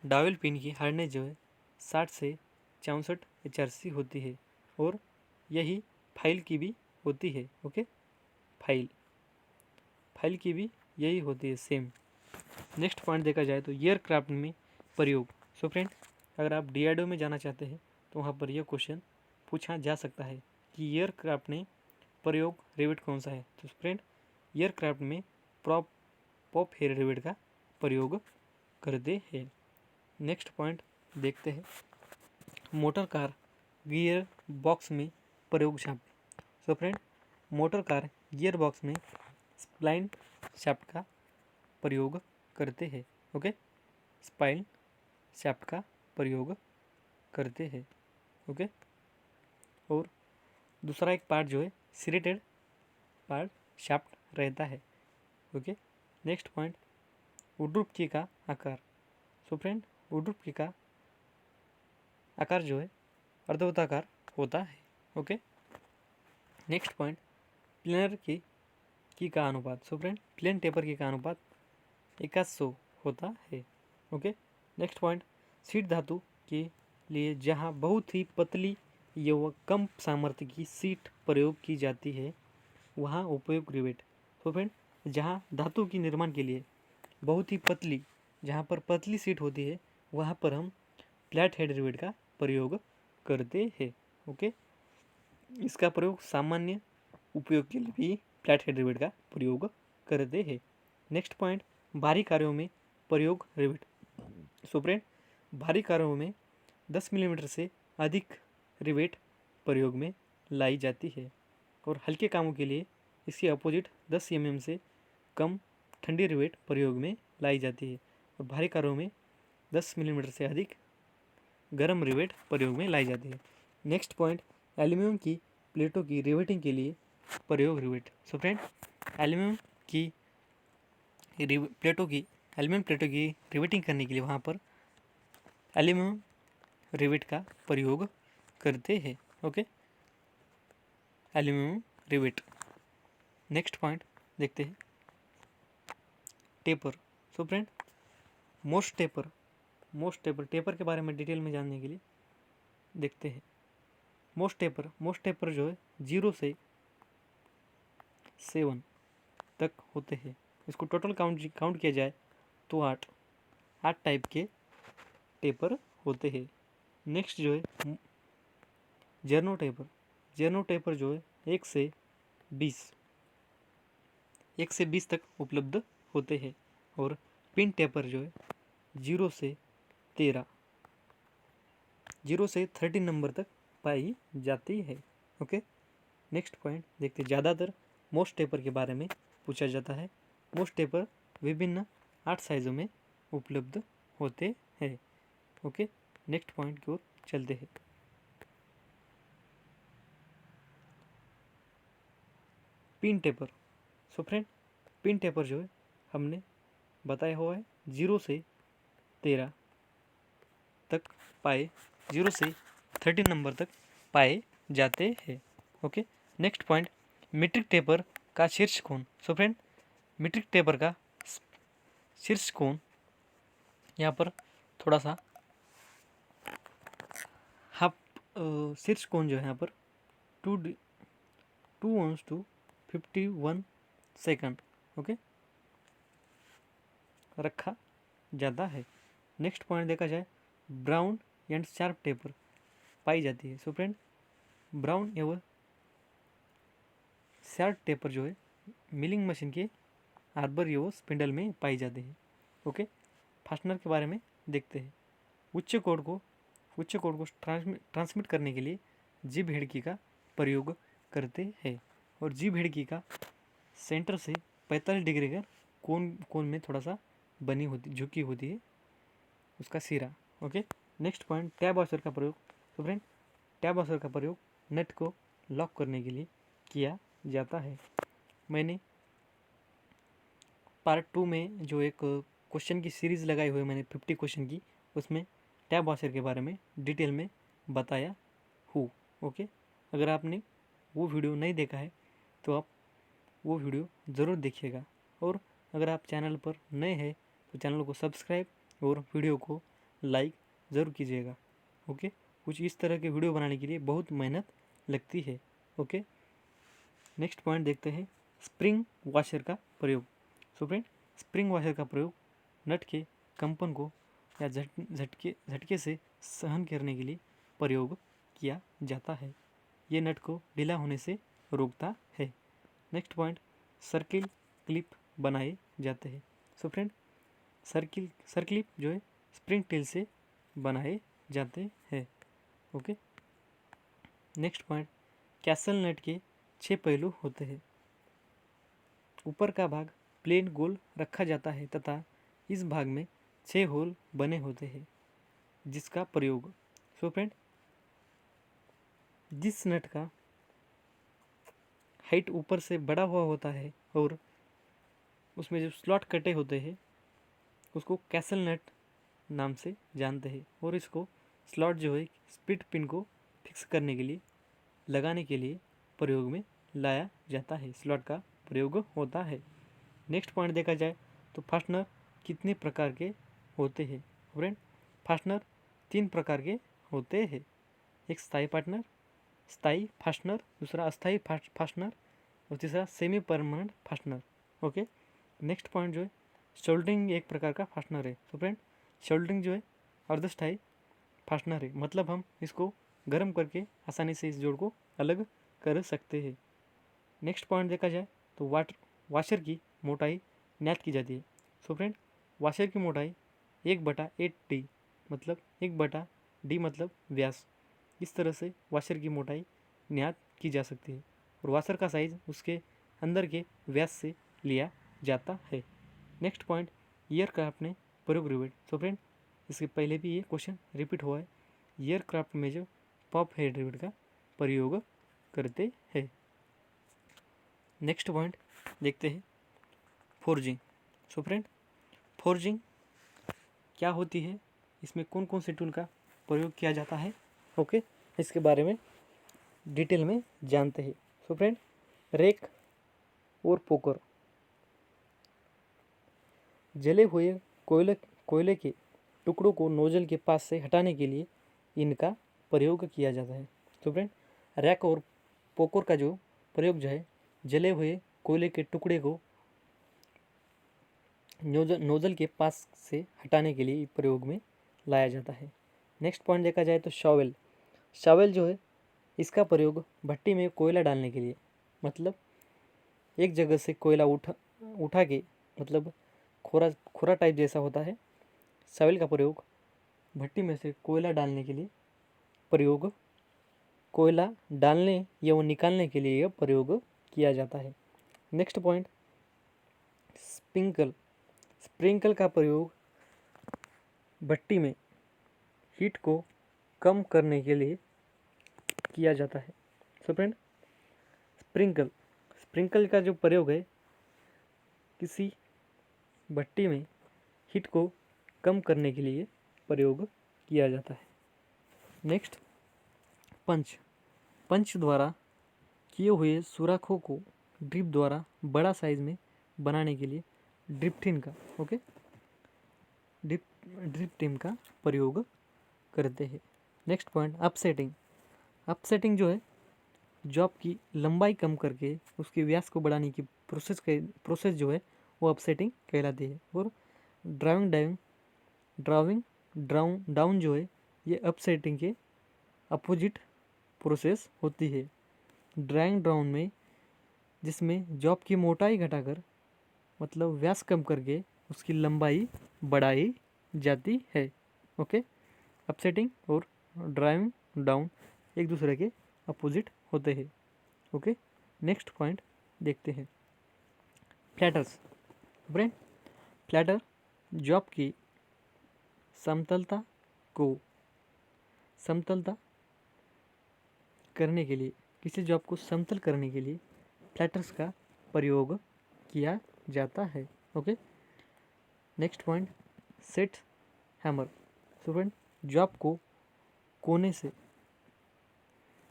डावल पिन की हार्डनेस जो है 60 से 64 HRC होती है, और यही फाइल की भी होती है। ओके, फाइल की भी यही होती है सेम। नेक्स्ट पॉइंट देखा जाए तो एयरक्राफ्ट में प्रयोग। सो फ्रेंड अगर आप DRDO में जाना चाहते हैं तो वहाँ पर यह क्वेश्चन पूछा जा सकता है कि एयरक्राफ्ट में प्रयोग रिवेट कौन सा है। तो फ्रेंड एयरक्राफ्ट में पॉप हेड रिवेट का प्रयोग करते हैं। नेक्स्ट पॉइंट देखते हैं, मोटर कार गियर बॉक्स में प्रयोग shaft. So friend motor car gear box में स्प्लाइन शाफ्ट का प्रयोग करते हैं। ओके, स्पाइन शाफ्ट का प्रयोग करते हैं। ओके, और दूसरा एक पार्ट जो है सिरेटेड पार्ट शाफ्ट रहता है। ओके, नेक्स्ट पॉइंट, वुडरूफ की का आकार। सो फ्रेंड वुडरूफ की का आकार जो है अर्धवृत्ताकार होता है। ओके, नेक्स्ट पॉइंट, प्लेनर की का अनुपात। सो फ्रेंड प्लेन टेपर की का अनुपात 1/100 होता है। ओके, नेक्स्ट पॉइंट, सीट धातु के लिए जहाँ बहुत ही पतली या कम सामर्थ्य की सीट प्रयोग की जाती है वहाँ उपयोग रिवेट। तो फ्रेंड जहाँ धातु की निर्माण के लिए बहुत ही पतली, जहाँ पर पतली सीट होती है वहाँ पर हम फ्लैट हेड रिवेट का प्रयोग करते हैं। ओके, इसका प्रयोग सामान्य उपयोग के लिए भी फ्लैट हेड रिवेट का प्रयोग करते हैं। नेक्स्ट पॉइंट, भारी कार्यों में प्रयोग रिवेट। सो फ्रेंड, भारी कार्यों में 10 मिलीमीटर से अधिक रिवेट प्रयोग में लाई जाती है और हल्के कामों के लिए इसके अपोजिट 10 mm से कम ठंडी रिवेट प्रयोग में लाई जाती है और भारी कार्यों में 10 मिलीमीटर से अधिक गर्म रिवेट प्रयोग में लाई जाती है। नेक्स्ट पॉइंट, एल्यूमीनियम की प्लेटों की रिवेटिंग के लिए प्रयोग रिवेट। सो फ्रेंड, एल्यूमीनियम की एल्यूमीनियम प्लेटों की रिवेटिंग करने के लिए वहाँ पर एल्यूमीनियम रिवेट का प्रयोग करते हैं। Okay, aluminium rivet. Next point देखते हैं, taper. So friend, most taper के बारे में डिटेल में जानने के लिए देखते हैं। मोस्ट टेपर जो है 0 से 7 तक होते हैं। इसको टोटल काउंट किया जाए तो 8 टाइप के टेपर होते हैं। नेक्स्ट जो है जर्नो टेपर जो है 1 से 20 तक उपलब्ध होते हैं और पिन टेपर जो है 0 से 13 नंबर तक पाई जाती है। ओके, नेक्स्ट पॉइंट देखते हैं, ज़्यादातर मोस्ट टेपर के बारे में पूछा जाता है। मोस्ट टेपर विभिन्न 8 साइज़ों में उपलब्ध होते हैं। ओके, नेक्स्ट पॉइंट की ओर चलते हैं। Pin taper. So friend, pin taper जो है हमने बताया हुआ है 0 से 13 तक पाए 0 से 13 नंबर तक पाए जाते हैं। Okay, next point, metric taper का शीर्ष कोण। सो फ्रेंड, मीट्रिक टेपर का शीर्ष कोण यहाँ पर थोड़ा सा हाफ शीर्ष कोण जो है यहाँ पर 2 ounce to 51 सेकंड ओके रखा जाता है। नेक्स्ट पॉइंट देखा जाए, ब्राउन एंड शार्प टेपर पाई जाती है। सो फ्रेंड, ब्राउन एवं शार्प टेपर जो है मिलिंग मशीन के आर्बर एवं स्पिंडल में पाई जाती है। ओके, फास्टनर के बारे में देखते हैं। उच्च कोड को ट्रांसमिट करने के लिए जीभ हिड़की का प्रयोग करते हैं और जीभ हिड़की का सेंटर से 45 डिग्री का कोण में थोड़ा सा झुकी होती है उसका सिरा। Okay, next point, tab washer का प्रयोग। तो फ्रेंड, टैब वॉशर का प्रयोग नट को लॉक करने के लिए किया जाता है। मैंने पार्ट 2 में जो एक क्वेश्चन की सीरीज़ लगाई हुई है मैंने 50 क्वेश्चन की, उसमें टैब वॉशर के बारे में डिटेल में बताया हूँ। ओके, अगर आपने वो वीडियो नहीं देखा है तो आप वो वीडियो ज़रूर देखिएगा और अगर आप चैनल पर नए हैं तो चैनल को सब्सक्राइब और वीडियो को लाइक ज़रूर कीजिएगा। ओके, कुछ इस तरह के वीडियो बनाने के लिए बहुत मेहनत लगती है। ओके, नेक्स्ट पॉइंट देखते हैं, स्प्रिंग वॉशर का प्रयोग। सो फ्रेंड, स्प्रिंग वॉशर का प्रयोग नट के कंपन को या झटके से सहन करने के लिए प्रयोग किया जाता है। ये नट को ढीला होने से रोकता है। नेक्स्ट पॉइंट, सर्किल क्लिप बनाए जाते हैं। सो फ्रेंड, सर्किल जो है स्प्रिंग टेल से बनाए जाते हैं। ओके, नेक्स्ट पॉइंट, कैसल नट के 6 पहलू होते हैं। ऊपर का भाग प्लेन गोल रखा जाता है तथा इस भाग में 6 होल बने होते हैं जिसका प्रयोग। सो फ्रेंड, जिस नट का हाइट ऊपर से बड़ा हुआ होता है और उसमें जो स्लॉट कटे होते हैं उसको कैसल नट नाम से जानते हैं और इसको स्लॉट जो है स्प्लिट पिन को फिक्स करने के लिए लगाने के लिए प्रयोग में लाया जाता है, स्लॉट का प्रयोग होता है। नेक्स्ट पॉइंट देखा जाए तो फास्टनर कितने प्रकार के होते हैं। फ्रेंड, फास्टनर 3 प्रकार के होते हैं। एक स्थायी फास्टनर, दूसरा अस्थायी फास्टनर और तीसरा semi permanent fastener. Okay, next point जो है, शोल्डरिंग एक प्रकार का फास्टनर है। तो फ्रेंड, शोल्डरिंग जो है अर्धस्थायी फास्टनर है, मतलब हम इसको गर्म करके आसानी से इस जोड़ को अलग कर सकते हैं। नेक्स्ट पॉइंट देखा जाए तो वाशर की मोटाई ज्ञात की जाती है। सो फ्रेंड, वाशर की मोटाई 1/8D मतलब 1/D मतलब व्यास, इस तरह से वाशर की मोटाई ज्ञात की जा सकती है। और वाशर का साइज उसके अंदर के व्यास से लिया जाता है। नेक्स्ट पॉइंट, एयरक्राफ्ट में प्रयोग रिवेट। सो फ्रेंड, इसके पहले भी ये क्वेश्चन रिपीट हुआ है। एयरक्राफ्ट में जो पॉप हेड रिवेट का प्रयोग करते हैं। नेक्स्ट पॉइंट देखते हैं, फोर्जिंग। सो फ्रेंड, फोर्जिंग क्या होती है, इसमें कौन कौन से टूल का प्रयोग किया जाता है, ओके, इसके बारे में डिटेल में जानते हैं। सो फ्रेंड, रेक और पोकर, जले हुए कोयले के टुकड़ों को नोजल के पास से हटाने के लिए इनका प्रयोग किया जाता है। तो फ्रेंड, रैक और पोकर का जो प्रयोग जो है, जले हुए कोयले के टुकड़े को नोजल के पास से हटाने के लिए प्रयोग में लाया जाता है। नेक्स्ट पॉइंट देखा जाए तो शॉवेल। शॉवेल जो है, इसका प्रयोग भट्टी में कोयला डालने के लिए, मतलब एक जगह से कोयला उठा के, मतलब खोरा टाइप जैसा होता है। शॉवेल का प्रयोग भट्टी में से कोयला डालने के लिए कोयला डालने या वो निकालने के लिए प्रयोग किया जाता है। नेक्स्ट पॉइंट, स्प्रिंकल का प्रयोग भट्टी में हीट को कम करने के लिए किया जाता है। सो फ्रेंड, स्प्रिंकल का जो प्रयोग है, किसी भट्टी में हीट को कम करने के लिए प्रयोग किया जाता है। नेक्स्ट, पंच द्वारा किए हुए सुराखों को ड्रिप द्वारा बड़ा साइज में बनाने के लिए ड्रिप टीम का प्रयोग करते हैं। नेक्स्ट पॉइंट, अपसेटिंग जो है, जॉब की लंबाई कम करके उसके व्यास को बढ़ाने की प्रोसेस जो है वो अपसेटिंग कहलाती है। और ड्राइविंग डाउन जो है, ये अपसेटिंग के अपोजिट प्रोसेस होती है। ड्राइंग डाउन में, जिसमें जॉब की मोटाई घटाकर, मतलब व्यास कम करके उसकी लंबाई बढ़ाई जाती है। ओके, अपसेटिंग और ड्राइविंग डाउन एक दूसरे के अपोजिट होते हैं। ओके, नेक्स्ट पॉइंट देखते हैं, फ्लैटर्स। ब्रेन फ्लैटर जॉब की समतलता करने के लिए, किसी जॉब को समतल करने के लिए फ्लैटर्स का प्रयोग किया जाता है। Okay, next point, set hammer. So friend,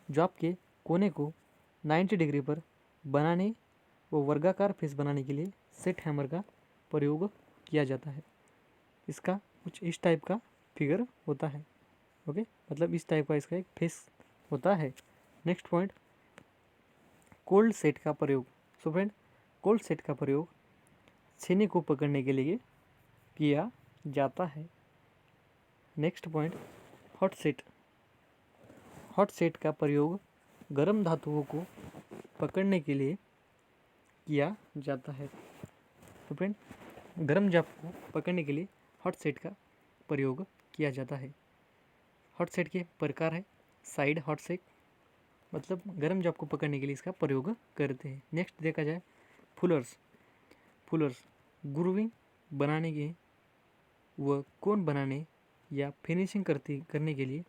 job के कोने को 90 डिग्री पर बनाने व वर्गाकार फेस बनाने के लिए सेट हैमर का प्रयोग किया जाता है। इसका कुछ इस टाइप का फिगर होता है। ओके, मतलब इस टाइप का इसका एक फेस होता है। नेक्स्ट पॉइंट, कोल्ड सेट का प्रयोग। सो फ्रेंड, कोल्ड सेट का प्रयोग छेने को पकड़ने के लिए किया जाता है। नेक्स्ट पॉइंट, हॉट सेट का प्रयोग गर्म धातुओं को पकड़ने के लिए किया जाता है। तो फ्रेंड, गर्म जॉब को पकड़ने के लिए हॉट सेट का प्रयोग किया जाता है। हॉट सेट के प्रकार है, साइड हॉट सेट, मतलब गर्म जॉब को पकड़ने के लिए इसका प्रयोग करते हैं। नेक्स्ट देखा जाए, फुलर्स ग्रूविंग बनाने के व कोन बनाने या फिनिशिंग करने के लिए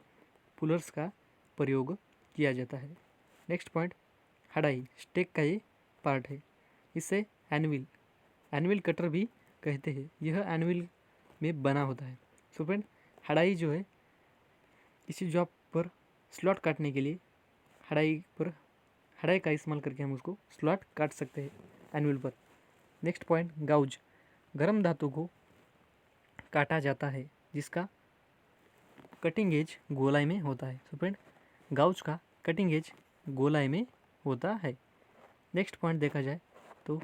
फुलर्स का प्रयोग किया जाता है। नेक्स्ट पॉइंट, हड़ाई स्टेक का ये पार्ट है, इसे एनविल कटर भी कहते हैं। यह एनविल में बना होता है। सो फ्रेंड, हड़ाई जो है, किसी जॉब पर स्लॉट काटने के लिए हड़ाई का इस्तेमाल करके हम उसको स्लॉट काट सकते हैं एनविल पर। नेक्स्ट पॉइंट, गाउज गर्म धातु को काटा जाता है जिसका कटिंग एज गोलाई में होता है। सो फ्रेंड, गाउज का कटिंग एज गोलाई में होता है। नेक्स्ट पॉइंट देखा जाए तो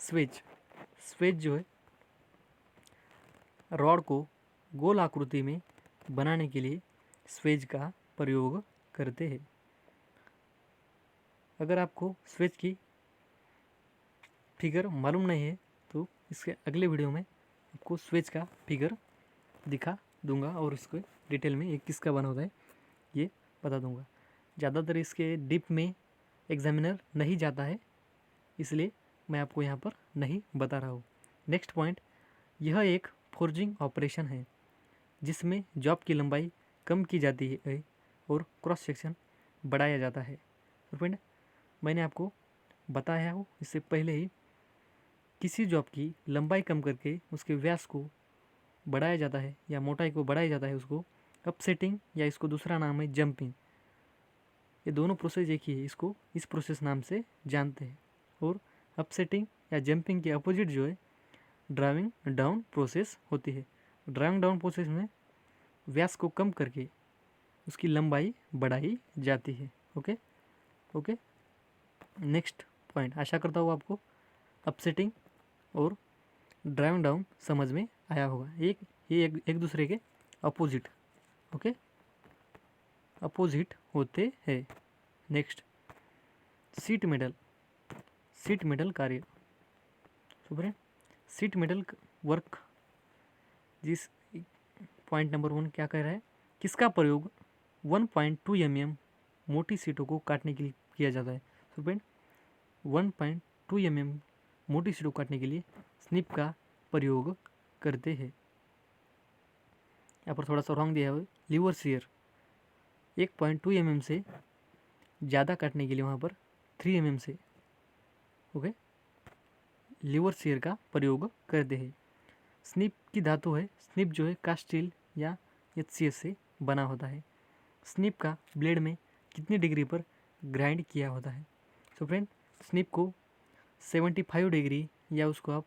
स्वेज जो है, रॉड को गोल आकृति में बनाने के लिए स्वेज का प्रयोग करते हैं। अगर आपको स्विच की फिगर मालूम नहीं है तो इसके अगले वीडियो में आपको स्विच का फिगर दिखा दूंगा और इसको डिटेल में ये किसका बना होता है ये बता दूंगा। ज़्यादातर इसके डीप में एग्जामिनर नहीं जाता है, इसलिए मैं आपको यहाँ पर नहीं बता रहा हूँ। नेक्स्ट पॉइंट, यह एक फोर्जिंग ऑपरेशन है जिसमें जॉब की लंबाई कम की जाती है और क्रॉस सेक्शन बढ़ाया जाता है। तो फ्रेंड, मैंने आपको बताया हो इससे पहले ही, किसी जॉब की लंबाई कम करके उसके व्यास को बढ़ाया जाता है या मोटाई को बढ़ाया जाता है, उसको अपसेटिंग या इसको दूसरा नाम है जंपिंग। ये दोनों प्रोसेस एक ही है, इसको इस प्रोसेस नाम से जानते हैं। और अपसेटिंग या जंपिंग के अपोजिट जो है ड्राइविंग डाउन प्रोसेस होती है। ड्राइविंग डाउन प्रोसेस में व्यास को कम करके उसकी लंबाई बढ़ाई जाती है। ओके ओके नेक्स्ट पॉइंट, आशा करता हूँ आपको अपसेटिंग और ड्राइविंग डाउन समझ में आया होगा। ये एक दूसरे के अपोजिट अपोजिट होते हैं। नेक्स्ट, सीट मेटल कार्य। सुपर सीट मेटल वर्क, जिस पॉइंट नंबर 1 क्या कह रहा है, किसका प्रयोग 1.2 mm मोटी सीटों को काटने के लिए किया जाता है। सुपर 1.2 mm मोटी सीटों को काटने के लिए स्निप का प्रयोग करते हैं। यहाँ पर थोड़ा सा रॉन्ग दिया हुआ है, लीवर शेयर 1.2 mm से ज़्यादा काटने के लिए वहाँ पर 3 mm से लीवर शेयर का प्रयोग करते हैं। स्निप की धातु है, स्निप जो है कास्ट स्टील या HCS से बना होता है। स्निप का ब्लेड में कितनी डिग्री पर ग्राइंड किया होता है। सो फ्रेंड, स्निप को 75 डिग्री या उसको आप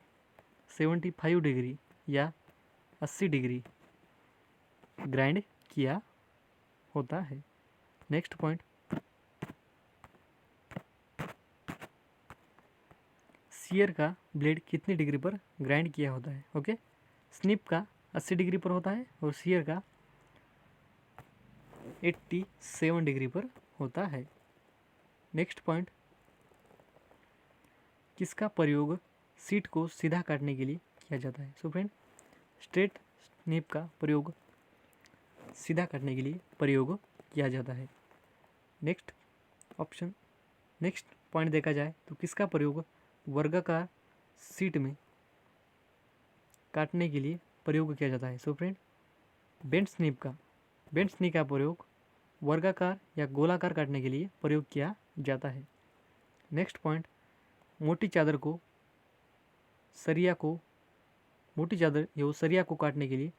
75 डिग्री या 80 डिग्री ग्राइंड किया होता है। नेक्स्ट पॉइंट, सीयर का ब्लेड कितनी डिग्री पर ग्राइंड किया होता है। ओके, स्निप का 80 डिग्री पर होता है और सीयर का 87 डिग्री पर होता है। नेक्स्ट पॉइंट, किसका प्रयोग सीट को सीधा काटने के लिए किया जाता है। सो फ्रेंड, स्ट्रेट स्निप का प्रयोग सीधा काटने के लिए प्रयोग किया जाता है। नेक्स्ट ऑप्शन, नेक्स्ट पॉइंट देखा जाए तो किसका प्रयोग वर्गाकार सीट में काटने के लिए प्रयोग किया जाता है। सो फ्रेंड, बेंट स्निप का प्रयोग वर्गाकार या गोलाकार काटने के लिए प्रयोग किया जाता है। नेक्स्ट पॉइंट, मोटी चादर सरिया को काटने के लिए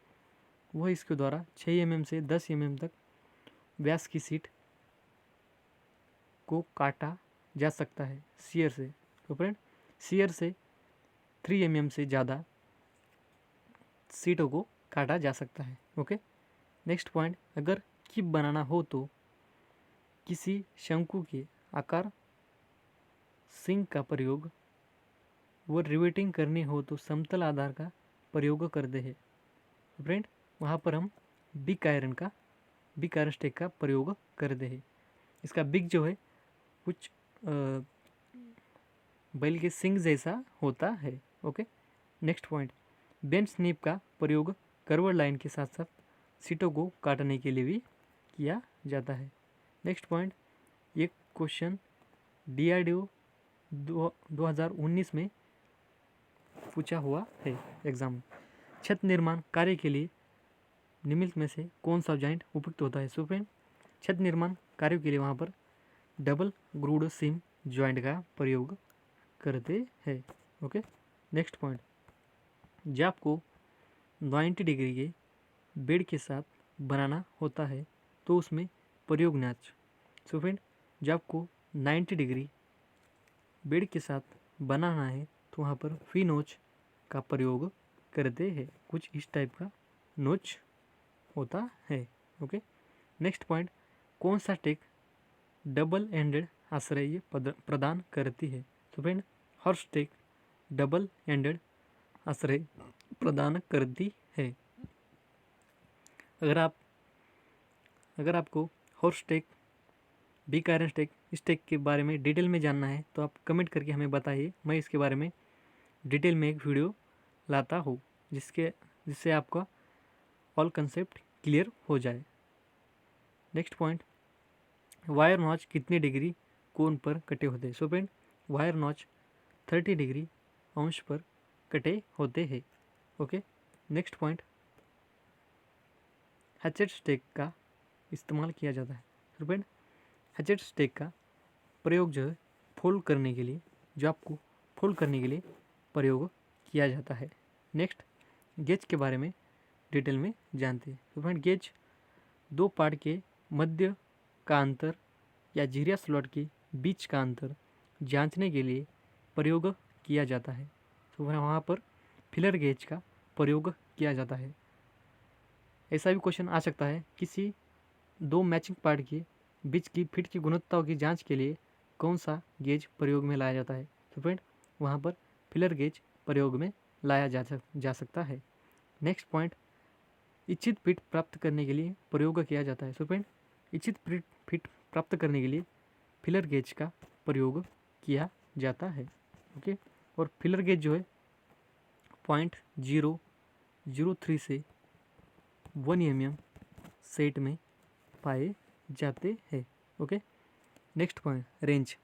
वह इसके द्वारा 6 mm से 10 mm तक व्यास की सीट को काटा जा सकता है सीयर से। तो फ्रेंड, सीयर से 3 mm से ज़्यादा सीटों को काटा जा सकता है। ओके, नेक्स्ट पॉइंट, अगर किप बनाना हो तो किसी शंकु के आकार सिंक का प्रयोग व रिवेटिंग करनी हो तो समतल आधार का प्रयोग करते हैं। फ्रेंड, वहाँ पर हम बिग आयरन स्टेक का प्रयोग करते हैं। इसका बिग जो है कुछ बैल के सिंग जैसा होता है। Okay, next point, bench snip का प्रयोग कर्व लाइन के साथ साथ सीटों को काटने के लिए भी किया जाता है। नेक्स्ट पॉइंट, ये क्वेश्चन DRDO 2019 में पूछा हुआ है एग्जाम। छत निर्माण कार्य के लिए निम्नलिखित में से कौन सा जॉइंट उपयुक्त होता है। सो फ्रेंड, छत निर्माण कार्यों के लिए वहाँ पर डबल ग्रूड सीम जॉइंट का प्रयोग करते हैं। ओके, नेक्स्ट पॉइंट, जब आपको 90 डिग्री के बेड के साथ बनाना होता है तो उसमें प्रयोग नॉच। सो फ्रेंड, जब आपको 90 डिग्री बेड के साथ बनाना है तो वहाँ पर फी नोच का प्रयोग करते हैं। कुछ इस टाइप का नोच होता है। ओके, नेक्स्ट पॉइंट, कौन सा टेक डबल एंडेड आश्रय प्रदान करती है। तो friend, horse stake double ended आश्रय प्रदान करती है। अगर आपको horse stake big iron stake, इस स्टेक के बारे में डिटेल में जानना है तो आप कमेंट करके हमें बताइए, मैं इसके बारे में डिटेल में एक वीडियो लाता हूँ जिससे आपका ऑल कंसेप्ट क्लियर हो जाए। नेक्स्ट पॉइंट, वायर नॉच कितने डिग्री कोण पर कटे होते हैं? So friend, wire notch 30 degree अंश पर कटे होते हैं। Okay. Next point, hatchet stake का इस्तेमाल किया जाता है। सो फ्रेंड, हैचेट स्टेक का प्रयोग जो है फोल्ड करने के लिए, जो आपको फोल्ड करने के लिए प्रयोग किया जाता है। नेक्स्ट, गेज के बारे में डिटेल में जानते हैं। तो फ्रेंड, गेज दो पार्ट के मध्य का अंतर या जीरिया स्लॉट के बीच का अंतर जांचने के लिए प्रयोग किया जाता है। तो वहाँ पर फिलर गेज का प्रयोग किया जाता है। ऐसा भी क्वेश्चन आ सकता है, किसी दो मैचिंग पार्ट के बीच की फिट की गुणवत्ताओं की जांच के लिए कौन सा गेज प्रयोग में लाया जाता है? तो फ्रेंड, वहाँ पर फिलर गेज प्रयोग में लाया जा सकता है। नेक्स्ट पॉइंट, इच्छित फिट प्राप्त करने के लिए प्रयोग किया जाता है। सो फ्रेंड, इच्छित फिट प्राप्त करने के लिए फिलर गेज का प्रयोग किया जाता है। ओके। और फिलर गेज जो है 0.003 से 1 mm सेट में पाए जाते हैं। Okay. Next point, range.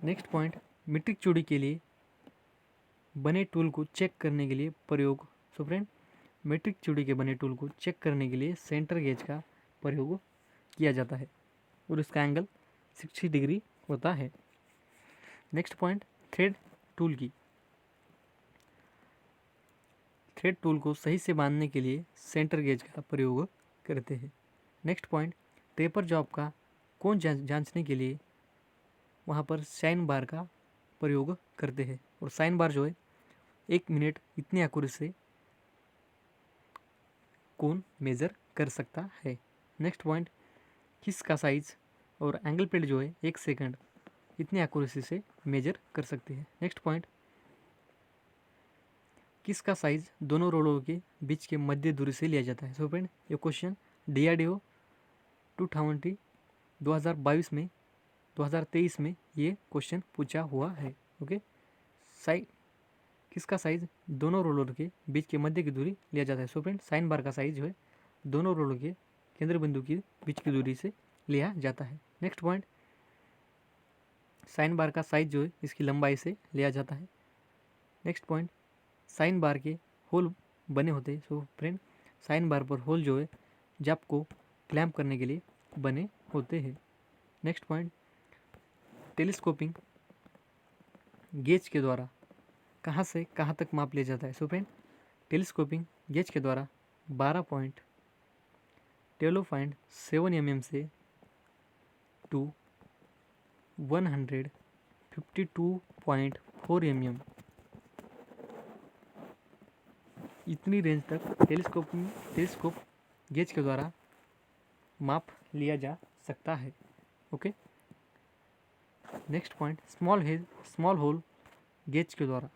Next point, metric चूड़ी के लिए बने टूल को चेक करने के लिए प्रयोग। सो फ्रेंड, मीट्रिक चूड़ी के बने टूल को चेक करने के लिए सेंटर गेज का प्रयोग किया जाता है और इसका एंगल 60 डिग्री होता है। नेक्स्ट पॉइंट, थ्रेड टूल की। थ्रेड टूल को सही से बांधने के लिए सेंटर गेज का प्रयोग करते हैं। नेक्स्ट पॉइंट, टेपर जॉब का कोण जांचने के लिए वहाँ पर साइन बार का प्रयोग करते हैं और साइन बार जो है 1 मिनट इतनी एक्यूरेसी से कोण मेज़र कर सकता है। नेक्स्ट पॉइंट, किस का साइज और एंगल प्लेट जो है 1 सेकंड इतनी एक्यूरेसी से मेजर कर सकते हैं। नेक्स्ट पॉइंट, किसका साइज दोनों रोलरों के बीच के मध्य दूरी से लिया जाता है? सो फ्रेंड, ये क्वेश्चन DRDO 2022 में 2023 में ये क्वेश्चन पूछा हुआ है। ओके। किसका साइज दोनों रोलर के बीच के मध्य की दूरी लिया जाता है? सो फ्रेंड, साइन बार का साइज जो है दोनों रोलर के केंद्र बिंदु के बीच की दूरी से लिया जाता है। नेक्स्ट पॉइंट, साइन बार का साइज जो है इसकी लंबाई से लिया जाता है। नेक्स्ट पॉइंट, साइन बार के होल बने होते हैं। सो फ्रेंड, साइन बार पर होल जो है जब को क्लैम्प करने के लिए बने होते हैं। नेक्स्ट पॉइंट, टेलीस्कोपिंग गेज के द्वारा कहाँ से कहाँ तक माप लिया जाता है? सो फ्रेंड, टेलीस्कोपिंग गेज के द्वारा 12.7 mm से 152.4 mm इतनी रेंज तक टेलीस्कोप गेज के द्वारा माप लिया जा सकता है। Okay. Next point, small hole gauge के द्वारा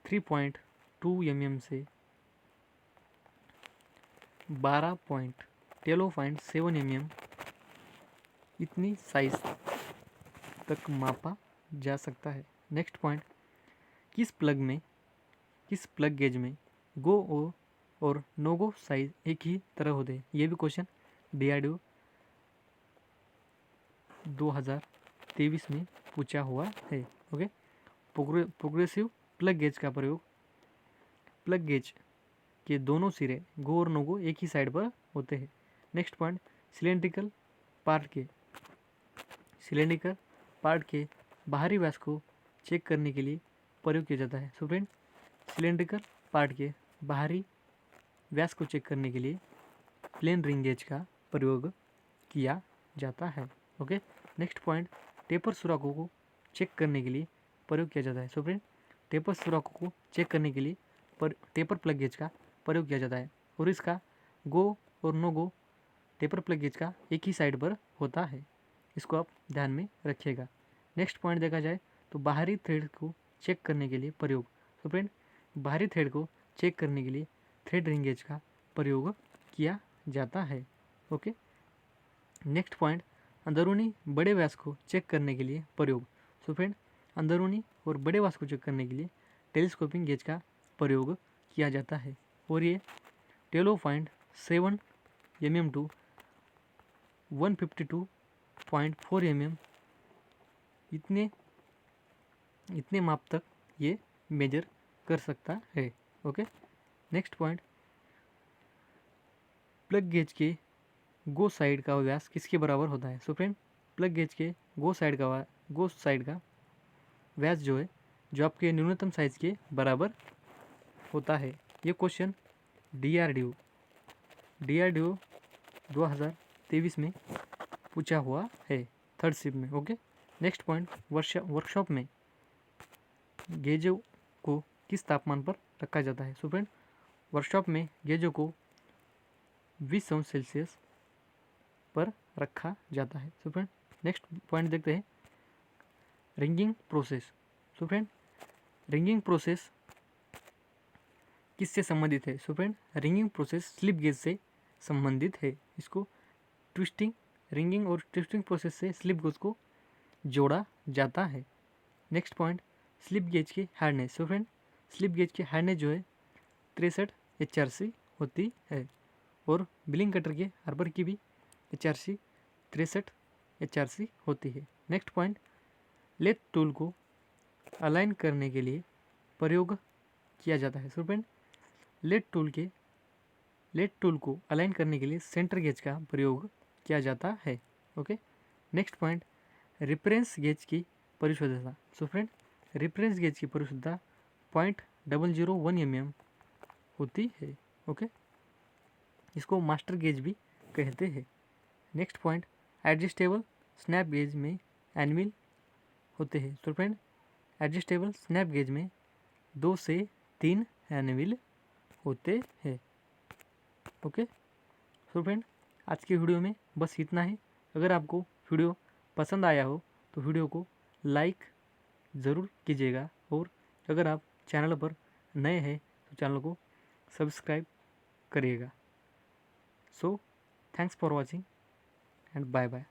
3.2 mm से 12.7 mm इतनी साइज तक मापा जा सकता है। नेक्स्ट पॉइंट, किस प्लग गेज में गो और नो गो साइज एक ही तरह होते हैं? ये भी क्वेश्चन DRDO 2023 में पूछा हुआ है। ओके। प्रोग्रेसिव प्लग गेज का प्रयोग, प्लग गेज के दोनों सिरे गो और नो गो एक ही साइड पर होते हैं। नेक्स्ट पॉइंट, सिलेंड्रिकल पार्ट के बाहरी व्यास को चेक करने के लिए प्रयोग किया जाता है। सो फ्रेंड, सिलेंड्रिकल पार्ट के बाहरी व्यास को चेक करने के लिए प्लेन रिंग गेज का प्रयोग किया जाता है। ओके। नेक्स्ट पॉइंट, टेपर सुराखों को चेक करने के लिए प्रयोग किया जाता है। सो फ्रेंड, टेपर सुराखों को चेक करने के लिए टेपर प्लग गेज का प्रयोग किया जाता है और इसका गो और नो गो टेपर प्लग गेज का एक ही साइड पर होता है। इसको आप ध्यान में रखिएगा। नेक्स्ट पॉइंट देखा जाए तो बाहरी थ्रेड को चेक करने के लिए प्रयोग। तो फ्रेंड, बाहरी थ्रेड को चेक करने के लिए थ्रेड रिंग गेज का प्रयोग किया जाता है। ओके। नेक्स्ट पॉइंट, अंदरूनी बड़े व्यास को चेक करने के लिए प्रयोग। सो फ्रेंड, अंदरूनी और बड़े व्यास को चेक करने के लिए टेलीस्कोपिंग गेज का प्रयोग किया जाता है और ये 12.7 mm टू 152.4 mm इतने माप तक ये मेजर कर सकता है। Okay. Next point, plug gauge के गो साइड का व्यास किसके बराबर होता है। सो फ्रेंड, प्लग गेज के गो साइड का व्यास जो है, जो आपके न्यूनतम साइज के बराबर होता है। ये क्वेश्चन DRDO 2023 में पूछा हुआ है, 3rd शिफ्ट में। ओके। नेक्स्ट पॉइंट, वर्कशॉप में गेजों को किस तापमान पर रखा जाता है। सो फ्रेंड, वर्कशॉप में गेजों को 20°C पर रखा जाता है। सो फ्रेंड, नेक्स्ट पॉइंट देखते हैं, ringing process. So friend, ringing process किससे संबंधित है। So friend, ringing process slip gauge से संबंधित है। इसको रिंगिंग और ट्विस्टिंग प्रोसेस से स्लिप गेज को जोड़ा जाता है। नेक्स्ट पॉइंट, स्लिप गेज की hardness. So friend, slip gauge की हार्डनेस जो है 63 HRC होती है और बिलिंग कटर के हार्बर की भी HRC 63 HRC होती है। नेक्स्ट पॉइंट, लेथ टूल को अलाइन करने के लिए प्रयोग किया जाता है। सो फ्रेंड, लेथ टूल को अलाइन करने के लिए सेंटर गेज का प्रयोग किया जाता है। Okay. Next point, reference gauge की परिशुद्धता। सो फ्रेंड, रेफरेंस गेज की परिशुद्धता 0.001 mm होती है। ओके। इसको मास्टर गेज भी कहते हैं। Next point, adjustable snap gauge में एनविल होते हैं। So friend, adjustable snap gauge में 2 से 3 एनविल होते हैं। ओके। सो फ्रेंड, आज की वीडियो में बस इतना ही। अगर आपको वीडियो पसंद आया हो तो वीडियो को लाइक ज़रूर कीजिएगा और अगर आप चैनल पर नए हैं तो चैनल को सब्सक्राइब करिएगा। So thanks for watching and bye bye.